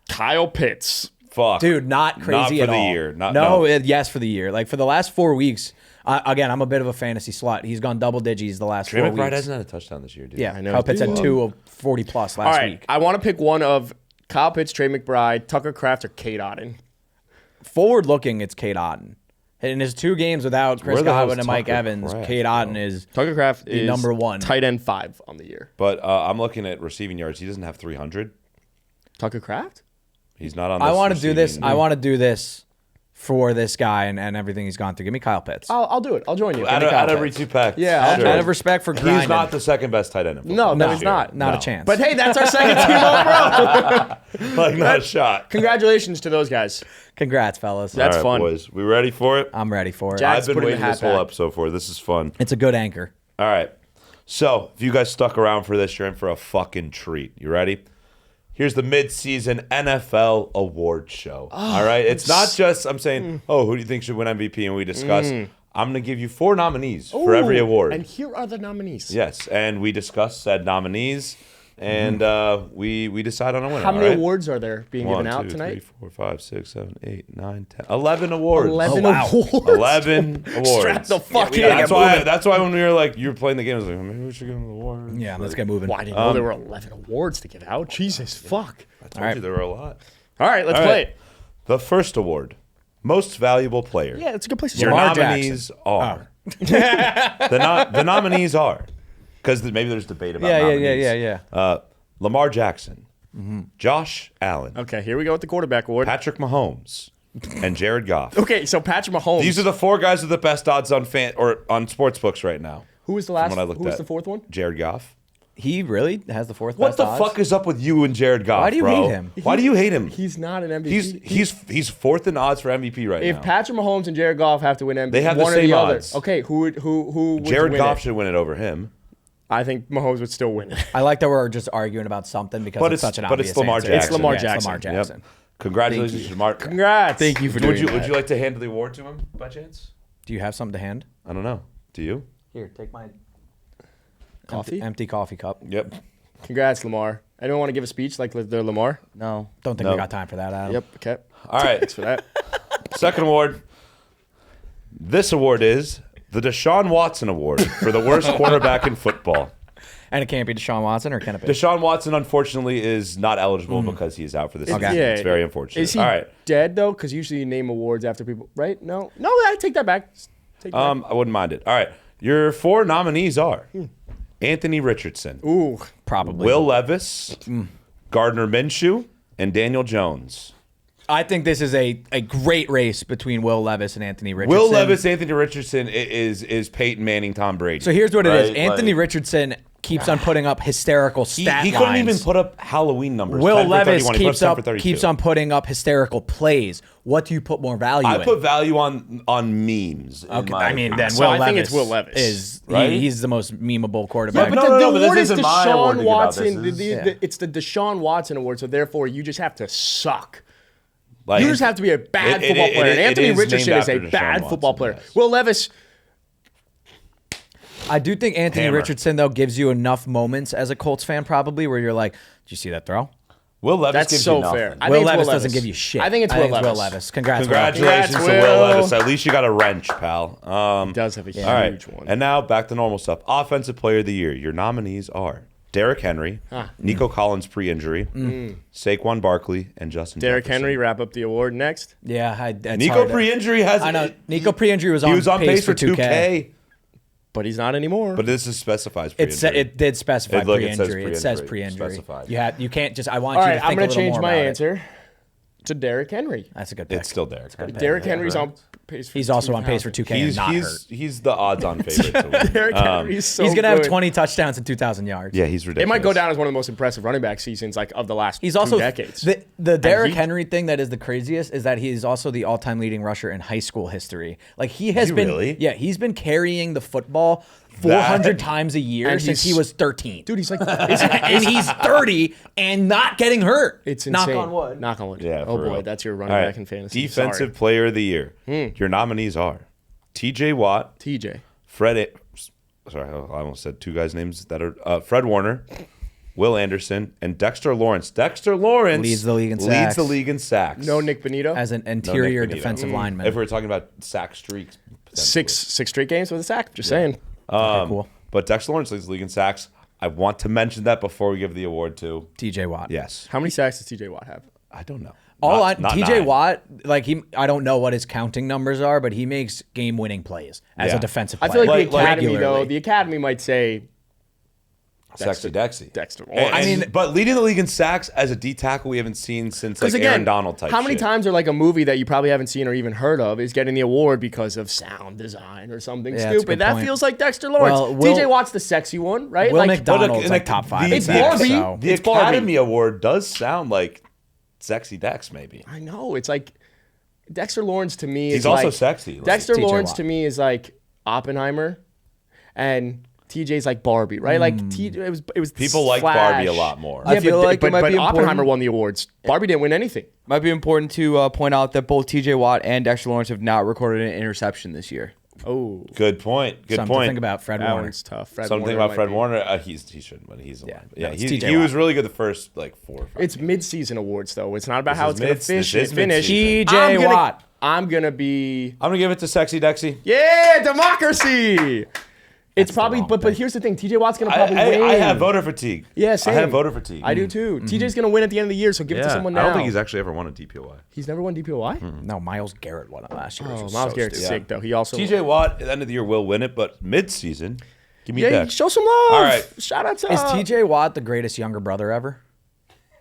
Kyle Pitts.
Fuck.
Dude, not crazy
Not for
at
the
all.
year.
Yes, for the year. Like, for the last 4 weeks, again, I'm a bit of a fantasy slut. He's gone double digits the last
Trey
4
McBride
weeks.
hasn't had a touchdown this year, dude.
Yeah,
I know.
Kyle Pitts had
Dude.
2 of 40-plus
All
last
right,
week.
I want to pick one of Kyle Pitts, Trey McBride, Tucker Kraft, or Kate Otten.
Forward-looking, it's Kate Otten. In his 2 games without Chris
Where the hell's
Godwin and Mike
Tucker
Evans,
Kraft,
Kate Otten is
Tucker Kraft
the
is
number 1.
tight end 5 on the year.
But I'm looking at receiving yards. He doesn't have 300.
Tucker Kraft?
He's not on this
I want to do this.
receiving-
I want to do this for this guy and everything he's gone through. Give me Kyle Pitts.
I'll do it. I'll join you.
Out of Ritu Peck.
Yeah, I'll
Sure.
Out of respect for grinding.
He's not the second best tight end in
No,
football.
no,
this
he's
year.
not.
Not
No.
a chance.
But hey, that's our second team All-Pro.
Like, not a shot.
Congratulations to those guys.
Congrats, fellas.
That's
All right,
fun.
boys. We ready for it?
I'm ready for it.
Jack-
I've been
putting the
waiting
hat
this whole
back.
episode for it. This is fun.
It's a good anchor.
All right. So, if you guys stuck around for this, you're in for a fucking treat. You ready? Here's the mid-season NFL award show. All right? It's not just I'm saying, who do you think should win MVP? And we discuss. I'm going to give you 4 nominees for every
Ooh,
award.
And here are the nominees.
Yes, and we discuss said nominees, and we decide on a winner.
How many
all right?
awards are there being
1,
given out
2,
tonight?
3, 4, 5, 6, 7, 8, 9, 10. 11 awards.
11
wow.
awards.
11 awards.
Strap the fuck in.
That's why when we were like, you were playing the game, I was like, maybe we should give them an award.
Yeah, let's get moving.
Why, I didn't know there were 11 awards to give out. Jesus, fuck.
I told you there were a lot.
All right, let's
All
play
right.
it.
The first award, most valuable player.
Yeah, it's a good place to
Your
start.
Lamar
nominees are. the nominees are, because maybe there's debate about nominees.
Yeah.
Lamar Jackson, Josh Allen,
Okay, here we go with the quarterback award.
Patrick Mahomes, and Jared Goff.
Okay, so Patrick Mahomes.
These are the 4 guys with the best odds on on sports books right now.
Who was the
from
last?
what I looked
Who was
at.
the fourth one?
Jared Goff.
He really has the 4th
What
best
the
odds?
fuck is up with you and Jared Goff?
Why do you
bro?
hate him?
Why do you hate him?
He's not an MVP.
He's 4th in odds for MVP right
If
now.
Patrick Mahomes and Jared Goff have to win MVP,
They have the
one or
same
the other.
odds.
Okay, who would
Jared
win
Goff
it?
should win it over him.
I think Mahomes would still win it.
I like that we're just arguing about something because
But
it's such an
but
obvious
it's Lamar
answer.
Jackson.
It's Lamar
Yeah,
Jackson.
It's Lamar
Yep.
Jackson.
Congratulations, to Mark.
Congrats.
Thank you for
Would
doing
you
that.
would you like to hand the award to him by chance?
Do you have something to hand?
I don't know. Do you?
Here, take my
Coffee?
empty coffee cup.
Yep.
Congrats, Lamar. Anyone want to give a speech like they're Lamar?
No.
Don't think
No.
we got time for that, Adam.
Yep. Okay.
All right.
Thanks for that.
Second award. This award is the Deshaun Watson Award for the worst quarterback in football.
And it can't be Deshaun Watson, or can it be?
Deshaun Watson, unfortunately, is not eligible because he is out for the season.
Okay.
Yeah.
It's very unfortunate.
Is he
All right.
dead though? Because usually you name awards after people, right? No, I take that back. Take that back.
I wouldn't mind it. All right. Your 4 nominees are Anthony Richardson,
Ooh,
Probably.
Will Levis, Gardner Minshew, and Daniel Jones.
I think this is a great race between Will Levis and Anthony Richardson.
Will Levis, Anthony Richardson is Peyton Manning, Tom Brady.
So here's what it is.
right?
Anthony
Like-
Richardson keeps on putting up hysterical
He
stat
couldn't
lines.
even put up Halloween numbers.
Will
10 for
Levis
31. He put up 10 for 32.
keeps on putting up hysterical plays. What do you put more value in?
I put value on memes.
Okay, I mean, then
So
Will
I
Levis
think it's Will Levis.
is
Right?
he's the most memeable quarterback.
But
No,
the
but
award
this
is
isn't my award to
Deshaun
give out.
Watson.
This is-
It's the Deshaun Watson award, so therefore you just have to suck.
Like,
You just have to be a bad
it-
football
it-
player.
it-
And
it
Anthony
is
Richardson
named
is a
after Deshaun
bad football
Watson,
player.
yes.
Will Levis,
I do think Anthony
Hammer.
Richardson though gives you enough moments as a Colts fan probably where you're like, did you see that throw?
Will Levis
that's
gives
so
you nothing.
fair. I
Will
think it's
Levis
Will
doesn't give you shit.
I think it's Will Levis.
Congrats, Will.
Congratulations
Congrats,
to Will
Will.
Levis. At least you got a wrench, pal.
He does have a huge
All right.
one.
And now back to normal stuff. Offensive Player of the Year. Your nominees are Derrick Henry, Nico Collins pre-injury, Saquon Barkley, and Justin
Derrick
Jefferson.
Henry, wrap up the award next.
Yeah, that's
Nico
hard.
pre-injury has.
I know. Nico pre-injury was
He
on
was on pace for
2K.
2K.
But he's not anymore.
But this is specifies
It
pre-injury.
it did specify
Look, it says
pre-injury. It says
pre-injury.
pre-injury.
Specified.
You can't just. I want
All
you
right,
to think
I'm going
a
to
little
change
more
my
about it.
answer to Derrick Henry.
That's a good pick.
It's still Derrick.
Derrick Henry's on pace for
He's also on pace for 2K and not hurt.
He's the odds-on favorite to win.
Derrick Henry's so
He's gonna have
good.
20 touchdowns and 2,000 yards.
Yeah, he's ridiculous.
It might go down as one of the most impressive running back seasons like of the last
He's also
2 decades.
the Derrick
he-
Henry thing that is the craziest is that he's also the all-time leading rusher in high school history. Like he has
he
been,
really?
yeah, he's been carrying the football 400 times a year
And
since he
he's-
was 13.
Dude, he's like,
and he's 30 and not getting hurt.
it's insane.
Knock on wood.
Knock on wood.
Yeah,
oh
for
boy,
real.
that's your running
All right.
back in fantasy.
Defensive
Sorry.
Player of the Year. Your nominees are T.J. Watt,
TJ.
Sorry, I almost said two guys' names that are Fred Warner, Will Anderson, and Dexter Lawrence. Dexter Lawrence
Leads the league in
Leads
sacks.
the league in sacks.
No Nick Benito.
As an
No Nick
interior
Benito.
defensive lineman.
If we're talking about sack streaks, potentially.
six straight games with a sack. Just saying.
Cool.
But Dexter Lawrence leads the league in sacks. I want to mention that before we give the award to.
TJ Watt.
Yes.
How many sacks does TJ Watt have?
I don't know.
Not TJ
9.
Watt, like I don't know what his counting numbers are, but he makes game-winning plays as
Yeah.
a defensive
I
player.
feel like the
Like,
academy
regularly.
though. The academy might say
Sexy Dexy.
Dexter.
But leading the league in sacks as a D tackle, we haven't seen since like Aaron Donald type.
how many
shit.
times are like a movie that you probably haven't seen or even heard of is getting the award because of sound design or something
Yeah, that's a
stupid?
good
That
point.
feels like Dexter Lawrence.
Well, Will-
TJ Watt's the sexy one, right?
Will
like
McDonald's
But
like top five.
It's
in sacks,
Barbie.
so-
The
It's Barbie.
Academy Award does sound like Sexy Dex, maybe.
I know. It's like Dexter Lawrence to me is
He's also
like,
sexy. Like,
Dexter
TJ
Lawrence
Watt.
to me is like Oppenheimer, and TJ's like Barbie, right? Like TJ, it was
People like
Flash.
Barbie a lot more.
I feel like it
but
might be
Oppenheimer
important.
won the awards. Barbie didn't win anything.
Might be important to point out that both TJ Watt and Dexter Lawrence have not recorded an interception this year.
Oh,
Good point. Good
Something
point.
to think about. Fred
that
Warner.
one's tough. Fred
Something
Warner
about
might
Fred
be-
Warner. He shouldn't, but he's alive.
Yeah,
Yeah,
it's TJ
he was
Watt.
really good the first like 4 or 5.
It's mid-season awards though. It's not about how
is
it's gonna
this is
finish.
mid-season.
TJ Watt.
I'm gonna be
I'm gonna give it to Sexy Dexy.
yeah, democracy. It's probably,
wrong
but
thing.
here's the thing. TJ Watt's gonna probably win.
I have voter fatigue.
Yeah, same.
I have voter fatigue.
I do too. TJ's gonna win at the end of the year, so give it to someone now.
I don't think he's actually ever won a DPOY.
He's never won DPOY.
No, Miles Garrett won it last year. which
Oh,
was
Miles
so
Garrett's
stupid.
sick though. He also
TJ Watt at the end of the year will win it, but mid-season, give me
yeah,
Dex.
show some love.
All right.
Shout out to
Is TJ Watt the greatest younger brother ever?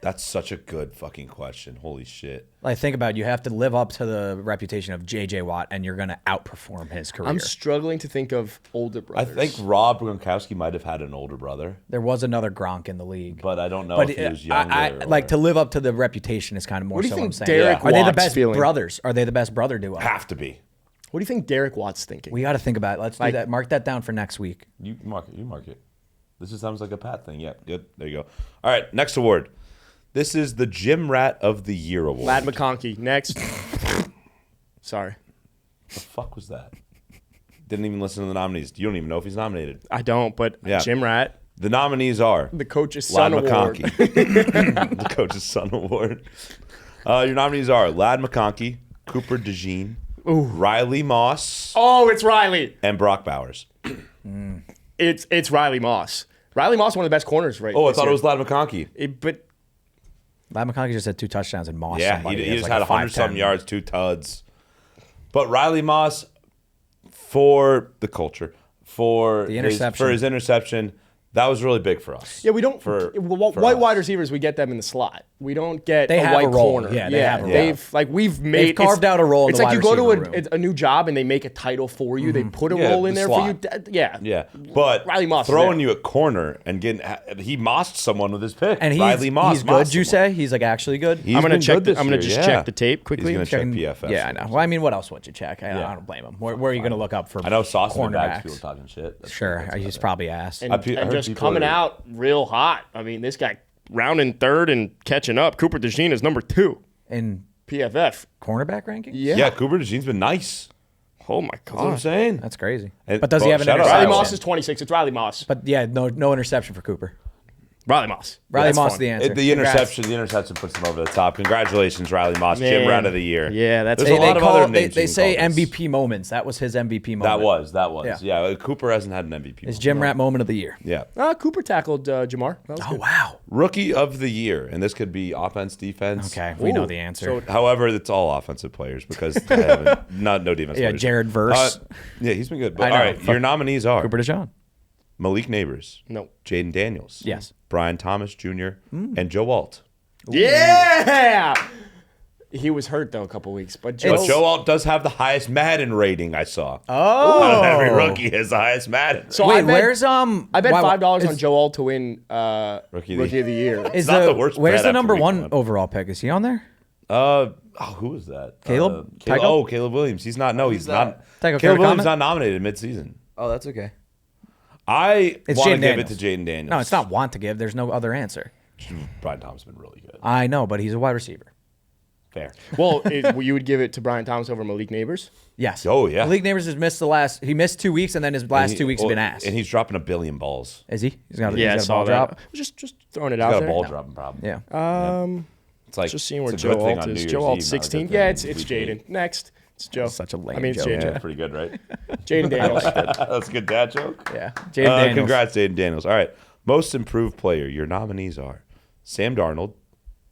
That's such a good fucking question. Holy shit.
Like, think about it. You have to live up to the reputation of JJ Watt, and you're going to outperform his career.
I'm struggling to think of older
I
brothers.
think Rob Gronkowski might have had an older brother,
There was another Gronk in the league.
but I don't know
But
if he was younger.
I like to live up to the reputation is kind of more
What do you
so
think
what I'm saying.
Derek
Are they the
Watt's
best
feeling?
brothers? Are they the best brother duo?
have to be.
What do you think Derek Watt's thinking?
We got to think about it. Let's do
Like-
that. Mark that down for next week.
You mark it. You mark it. This just sounds like a Pat thing. Yeah, good. There you go. All right, next award. This is the Gym Rat of the Year award.
Lad McConkey. Next. Sorry.
The fuck was that? Didn't even listen to the nominees. You don't even know if he's nominated.
I don't, but
Yeah.
Jim Rat,
The nominees are
the coach's
Lad
son award.
McConkey, the coach's son award. Your nominees are Lad McConkey, Cooper DeJean, Riley Moss,
Oh, it's Riley.
and Brock Bowers.
It's Riley Moss. Riley Moss, one of the best corners, right?
Oh, I
this
thought
year.
it was Lad McConkey.
But
Lad McConkey just had 2 touchdowns and Moss.
Yeah,
somebody
he
has
just
like
had
a
100-something
5'10".
yards, 2 tuds. But Riley Moss, for the culture, for
The interception.
his interception, that was really big for us.
yeah, we don't.
For
white
us.
wide receivers, we get them in the slot. we don't get
They
a
have
white
a role.
corner.
Yeah, they have a role.
They've like we've made
carved out a role in
It's
the
like you
wide
go to
receiver
a new job and they make a title for you. They put a role in
the
there
slot.
for you. Yeah.
Yeah, but
Riley Moss is
throwing
there.
you at corner and getting he mossed someone with his pick.
And
Riley Moss
he's good.
mossed
You
someone.
say he's like actually good.
He's
I'm gonna
been
check.
good this
I'm gonna
year,
just
yeah.
check the tape quickly.
He's gonna check PFF.
Yeah, I know. Well, I mean, what else would you check? I don't blame him. Where are you going to look up for?
I know Sauce in the bags. People
cornerbacks?
talking shit. That's
Sure, he's probably asked.
and,
I heard
and just
people
coming
are-
out real hot. I mean, this guy rounding third and catching up. Cooper DeJean is number 2.
In
PFF.
cornerback ranking?
Yeah, Cooper DeJean's been nice.
Oh my
That's what I'm
god.
saying.
That's crazy.
And-
But does he
well,
have an
shout out
Riley
interception?
Moss is 26. It's Riley Moss.
But yeah, no interception for Cooper.
Riley Moss.
Riley
That's
Moss
fun.
the answer.
The
Congrats.
interception puts him over the top. Congratulations, Riley Moss, Jim
Man.
Rat of the Year.
Yeah, that's
There's a lot of other names.
They
you can
say
call this.
MVP moments. That was his MVP moment.
That was.
Yeah.
Yeah. Cooper hasn't had an MVP.
His Jim Rat moment of the year.
Yeah.
Cooper tackled Jamar. That was
Oh
good.
wow.
Rookie of the Year, and this could be offense, defense.
Okay, we know
Ooh.
the answer.
However, it's all offensive players because they haven't, no defense
Yeah,
players.
Jared Verse.
Yeah, he's been good. But
I know.
all right,
Fuck.
your nominees are
Cooper DeJean.
Malik Neighbors,
No.
Jaden Daniels,
Yes.
Brian Thomas Jr., and Joe Alt.
Yeah. He was hurt though a couple weeks, but
But Joe Alt does have the highest Madden rating I saw.
Oh.
Out of every rookie has the highest Madden.
So
Wait,
I bet,
where's
I bet
wow,
$5 on
is-
Joe Alt to win
Rookie
Rookie
of
of the Year.
Is
not the worst
Where's
bet
the
after
number
week
1
one.
overall pick? Is he on there?
Who was that?
Caleb?
Caleb?
Tycho?
Oh, Caleb Williams. He's not. No, he's not.
Tycho, care
Caleb
to
Williams
comment?
not nominated mid-season.
Oh, that's okay.
I
It's
want to
Jaden
give it to
Daniels.
Jaden Daniels.
No, it's not want to give. There's no other answer.
Brian Thomas has been really good.
I know, but he's a wide receiver.
Fair.
Well, you would give it to Brian Thomas over Malik Neighbors?
Yes.
Oh, yeah.
Malik Neighbors has missed he missed 2 weeks, and then his last 2 weeks have been ass.
And he's dropping a billion balls.
Is he? He's got,
Yeah, I
he's got a
saw
ball
that.
drop.
Just throwing it
He's
out
got
there.
a ball dropping problem.
Yeah.
It's like
Just seeing where
it's a good
Joe
thing
Alt
on
is.
New
Joe
Year's
Alt
Eve, not a
16.
good
Yeah,
thing
it's
week
Jaden.
eight.
Next, it's Joe.
Such a lame
I mean, it's
joke.
JJ.
Yeah, pretty good, right?
Jaden Daniels.
That's a good dad joke.
Yeah. Jaden Daniels.
Congrats, Jaden Daniels. All right. Most improved player. Your nominees are Sam Darnold,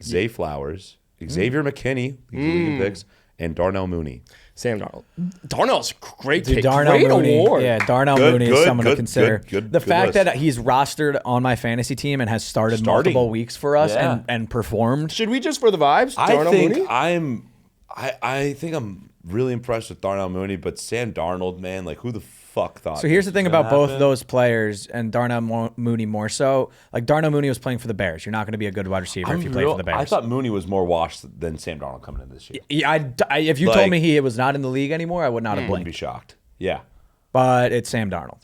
Zay Flowers, Xavier McKinney, these are leading picks, and Darnell Mooney.
Sam Darnold. Darnell's great
Dude,
pick.
Darnell
Great
Mooney.
award.
Yeah, Darnell
Good,
Mooney is
good,
someone to
good,
consider.
good,
the
good
fact
list.
that he's rostered on my fantasy team and has started
Starting.
multiple weeks for us
Yeah.
and performed.
Should we just for the vibes? Darnell Mooney?
I think I'm really impressed with Darnell Mooney, but Sam Darnold, man, like who the fuck thought?
So here's the
this
thing
was gonna
about both
happen?
those players and Darnell Mooney more so. Like Darnell Mooney was playing for the Bears. You're not going to be a good wide receiver if you play for the Bears.
I thought Mooney was more washed than Sam Darnold coming in this year.
Yeah, if you
Like-
told me he was not in the league anymore, I would not have
Wouldn't be
blinked.
shocked. Yeah.
But it's Sam Darnold.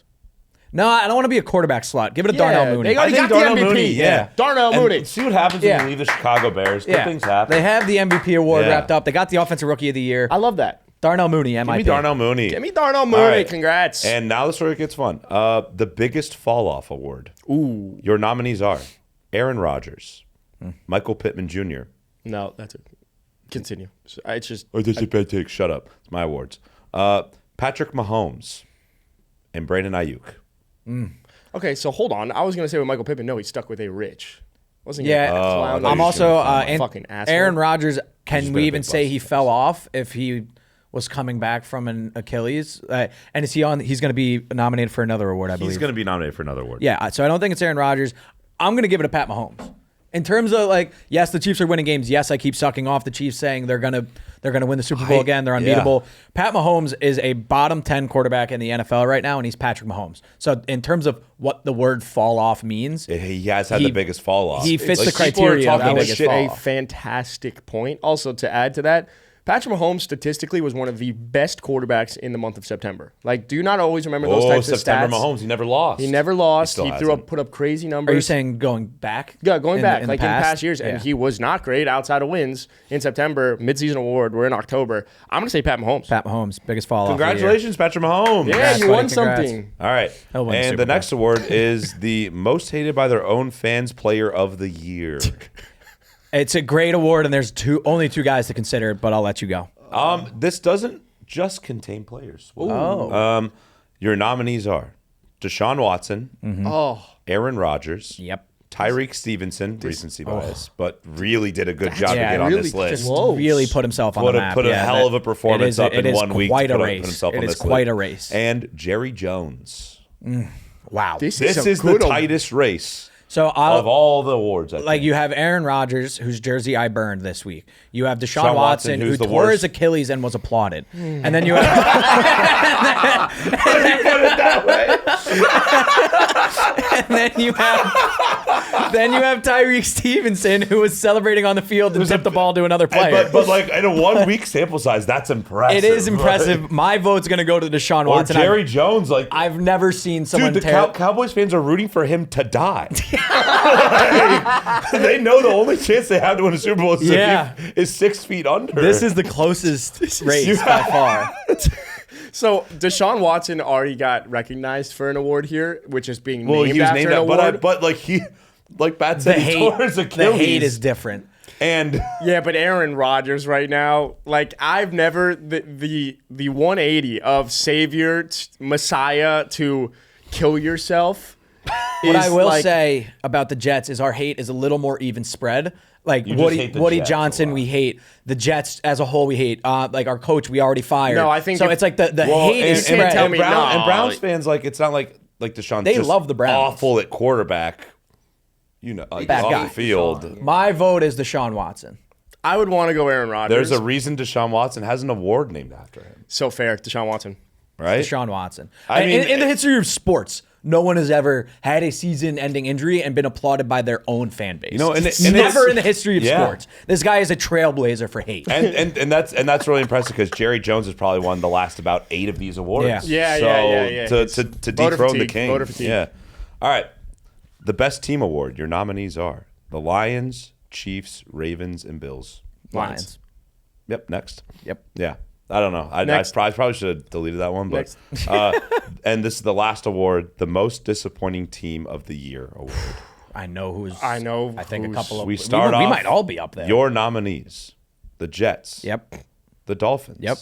No, I don't want to be a quarterback slut. Give it to Darnell Mooney.
They already
I think
got the
Darnell
MVP.
Mooney, yeah.
Darnell
And
Mooney.
see what happens when
Yeah.
you leave the Chicago Bears. Good
Yeah.
things happen.
They have the MVP award
Yeah.
wrapped up. They got the Offensive Rookie of the Year.
I love that.
Darnell Mooney,
Give
MIP.
me Darnell Mooney.
Give me Darnell Mooney.
All right.
Congrats.
And now the story gets fun. The biggest fall off award.
Ooh.
Your nominees are Aaron Rodgers, Michael Pittman Jr.
No, that's it. Continue. It's just
Oh, this is a bad take. Shut up. It's my awards. Patrick Mahomes and Brandon Ayuk.
okay. So hold on. I was gonna say with Michael Pittman. No, he stuck with a rich. Wasn't he?
Yeah.
a clown?
I thought
I'm
you were
also
gonna call him a
and
fucking asshole.
Aaron Rodgers.
He's
Can
been
we
a
even
big
say
bust.
he fell off if he was coming back from an Achilles? And is he on? He's going to be nominated for another award, I believe.
He's going to be nominated for another award.
Yeah. So I don't think it's Aaron Rodgers. I'm going to give it to Pat Mahomes. In terms of like, yes, the Chiefs are winning games. Yes, I keep sucking off the Chiefs, saying they're gonna win the Super Bowl again. They're unbeatable. Pat Mahomes is a bottom 10 quarterback in the NFL right now, and he's Patrick Mahomes. So in terms of what the word fall off means,
He has had
He-
the biggest fall off.
he fits
Like,
the
people are
criteria of
talking
the
That
biggest
was
fall
a
off.
fantastic point. Also, to add to that, Patrick Mahomes statistically was one of the best quarterbacks in the month of September. Like, do you not always remember those types
September
of stats?
Mahomes. He never lost.
He never lost.
still
He
hasn't.
put up crazy numbers.
are you saying going back?
Yeah, going back,
in
like
the
in past years,
Yeah.
and he was not great outside of wins in September. Midseason award. We're in October. I'm gonna say Pat Mahomes.
Pat Mahomes, biggest fall off.
Congratulations, Patrick Mahomes.
Yeah,
Congrats,
you
buddy,
won
congrats.
something.
All right.
He'll win the
And
Super
the
Bowl.
next award is the most hated by their own fans player of the year.
It's a great award, and there's only two guys to consider, but I'll let you go.
This doesn't just contain players.
Oh.
Your nominees are Deshaun Watson,
Oh,
Aaron Rodgers,
Yep.
Tyreek Stevenson, recency bias, but really did a good job to
yeah,
get on
really
this list.
just Close.
Really put himself on the map.
Put a
Yeah,
hell of a performance up
it
in
is
1 week.
quite
to
a
put
race.
himself
It
on
is
this
quite
list.
a race.
And Jerry Jones.
Wow.
This is the tightest race.
So
of all the awards. I
like
think.
you have Aaron Rodgers, whose jersey I burned this week. You have Deshaun
Sean Watson,
Watson, who
who's the
tore his
worst.
Achilles and was applauded. And then you have and then you have Tyreek Stevenson, who was celebrating on the field and tipped the ball to another player.
but like in a 1 week sample size, that's impressive.
It is impressive. My vote's going to go to Deshaun
Or
Watson.
Jerry Jones, like
I've never seen someone
dude, the
tear.
Cowboys fans are rooting for him to die. They know the only chance they have to win a Super Bowl is 6 feet under.
This is the closest race by far.
So Deshaun Watson already got recognized for an award here, which is being named
he was
after
named
an
that,
award.
but like Pat said, he tore his Achilles.
The hate is different.
And
Yeah, but Aaron Rodgers right now, like I've never the 180 of savior, Messiah to kill yourself.
What I will
like,
say about the Jets is our hate is a little more even spread. Like
You just
Woody,
hate the
Woody
Jets a
Johnson,
lot.
we hate. The Jets as a whole, we hate. Like our coach, we already fired.
No, I think
so.
if-
It's like the
well,
hate is
can't
spread.
tell me no.
And Browns fans, like it's not like Deshaun's
They
just
love the Browns.
awful at quarterback. You know, like
Bad
off
guy.
the field.
My vote is Deshaun Watson.
I would want to go Aaron Rodgers.
There's a reason Deshaun Watson has an award named after him,
So fair, Deshaun Watson.
right?
Deshaun Watson.
I mean,
in the history of sports, no one has ever had a season-ending injury and been applauded by their own fan base.
You know, and
never
it's-
in the history of
yeah.
sports. This guy is a trailblazer for hate.
and that's really impressive because Jerry Jones has probably won the last about 8 of these awards.
Yeah.
Yeah,
so
yeah.
To
It's voter
dethrone the
fatigue,
king.
voter fatigue.
Yeah. All right. The best team award. Your nominees are the Lions, Chiefs, Ravens, and Bills.
Lions.
Yep. Next.
Yep.
Yeah. I don't know. I
Next.
probably should have deleted that one, but and this is the last award, the most disappointing team of the year award.
I know who's.
I know
I think a
who's-
couple of.
We start off.
We might all be up there.
Your nominees: the Jets.
Yep.
The Dolphins.
Yep.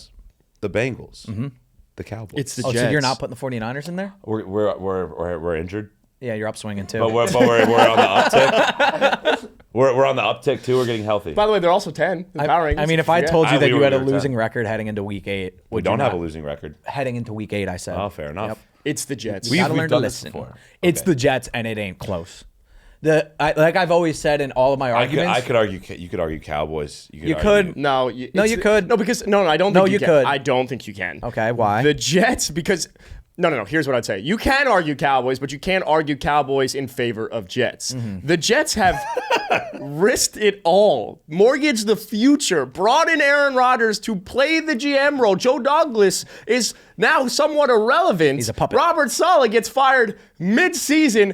The Bengals. The Cowboys.
It's the
Oh,
Jets.
so you're not putting the 49ers in there?
we're injured,
Yeah, you're upswinging too.
but we're on the uptick. We're on the uptick too. We're getting healthy.
By the way, they're also 10. The power rankings.
I mean, if I told you
Ah,
that
we
you
were
had a
near 10.
losing record heading into week 8,
We
would
don't
you
have a
not?
losing record.
Heading into week 8, I said.
Oh, fair enough.
Yep.
It's the Jets.
We've
Gotta learn to
done this
listen.
before.
It's
Okay.
the Jets, and it ain't close. Like I've always said in all of my arguments.
I could argue. You could argue Cowboys.
You
argue-
could.
No,
No, you could.
No, because no, I don't.
No,
think
you
can.
could.
I don't think you can.
Okay, why?
The Jets, because no. Here's what I'd say: you can argue Cowboys, but you can't argue Cowboys in favor of Jets.
Mm-hmm.
The Jets have risked it all, mortgaged the future, brought in Aaron Rodgers to play the GM role. Joe Douglas is now somewhat irrelevant.
He's a puppet.
Robert Saleh gets fired mid-season.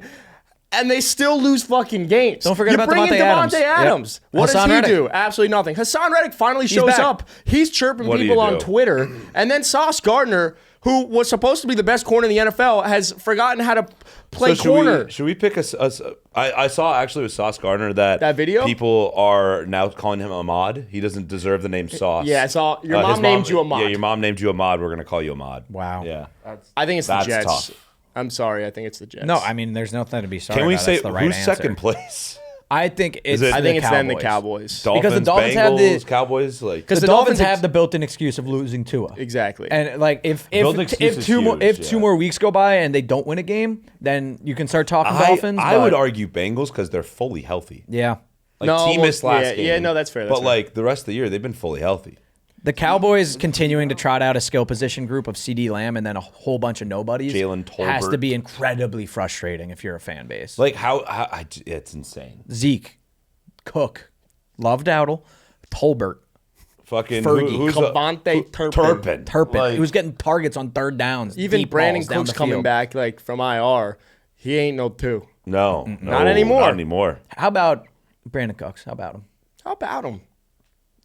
And they still lose fucking games.
Don't forget
you
about
bring in
Devontae Adams.
Adams.
Yep.
What
Hassan
does he
Reddick.
do? Absolutely nothing. Hassan Reddick finally shows
back.
up. He's chirping
What do you
people on
do?
Twitter. And then Sauce Gardner, who was supposed to be the best corner in the NFL, has forgotten how to play
So
corner.
should we pick I saw actually with Sauce Gardner that
video?
people are now calling him Ahmad. He doesn't deserve the name Sauce.
Yeah, I saw your
His
mom named you Ahmad.
Yeah, your mom named you Ahmad. We're gonna call you Ahmad.
Wow.
Yeah.
I think it's the
That's
Jets.
tough.
I'm sorry. I think it's the Jets.
No, I mean, there's nothing to be sorry
Can we
about.
say
That's the right
who's
answer.
second place?
I think it's
it-
I think it's then the
Cowboys.
Cowboys.
Dolphins,
Because the Dolphins have
Bengals,
the-
Cowboys. Like
Because
The
the
Dolphins
Dolphins
have the built-in excuse of losing Tua.
Exactly.
And like if
Built-in excuse is
two more
huge,
if
yeah.
2 more weeks go by and they don't win a game, then you can start talking Dolphins.
I
but-
would argue Bengals because they're fully healthy.
Yeah.
Like
No,
T missed
well,
last
yeah,
game.
yeah, no, that's fair, that's
but
fair.
like the rest of the year, they've been fully healthy.
The Cowboys continuing to trot out a skill position group of CD Lamb and then a whole bunch of nobodies
Jalen
has to
Tolbert.
be incredibly frustrating if you're a fan base.
Like it's insane.
Zeke, Cook, Love Dowdle, Tolbert,
Fucking
Fergie,
who's
Cavante
Turpin.
Turpin.
Like,
he was getting targets on third downs.
Even
deep
Brandon
balls down
Cook's
the
coming
field.
back like from IR. He ain't no 2.
no,
Not anymore.
Not anymore.
How about Brandon Cooks? How about him?
How about him?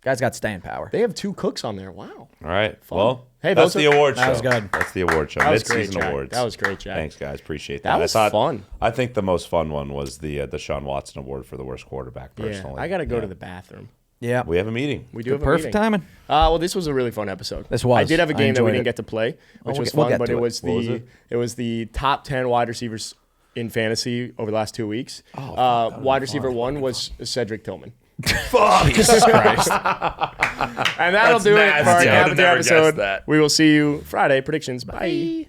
Guy's got staying power.
They have 2 cooks on there. Wow.
All right. Well,
Hey,
that's
those
the
are-
award show.
That was good.
That's the award show.
That was great,
Mid-season
Jack.
awards.
That was great, Jack.
Thanks, guys. Appreciate that.
That was fun.
I think the most fun one was the Sean Watson Award for the worst quarterback. Personally,
Yeah, I got to go to the bathroom.
Yeah.
We have a meeting.
We do have a
Perfect
meeting.
timing.
Well, this was a really fun episode.
This was.
I did have a
I
game that we
enjoyed
didn't
it.
get to play, which was
we'll
fun,
get
but
to
it
it.
was
What was
the
it?
it was the top 10 wide receivers in fantasy over the last 2 weeks. Wide receiver 1 was Cedric Tillman.
Fuck.
Jesus Christ. And that'll do it for our
nasty. I
Cap
would've
the
never guessed
episode.
that.
We will see you Friday. Predictions. Bye.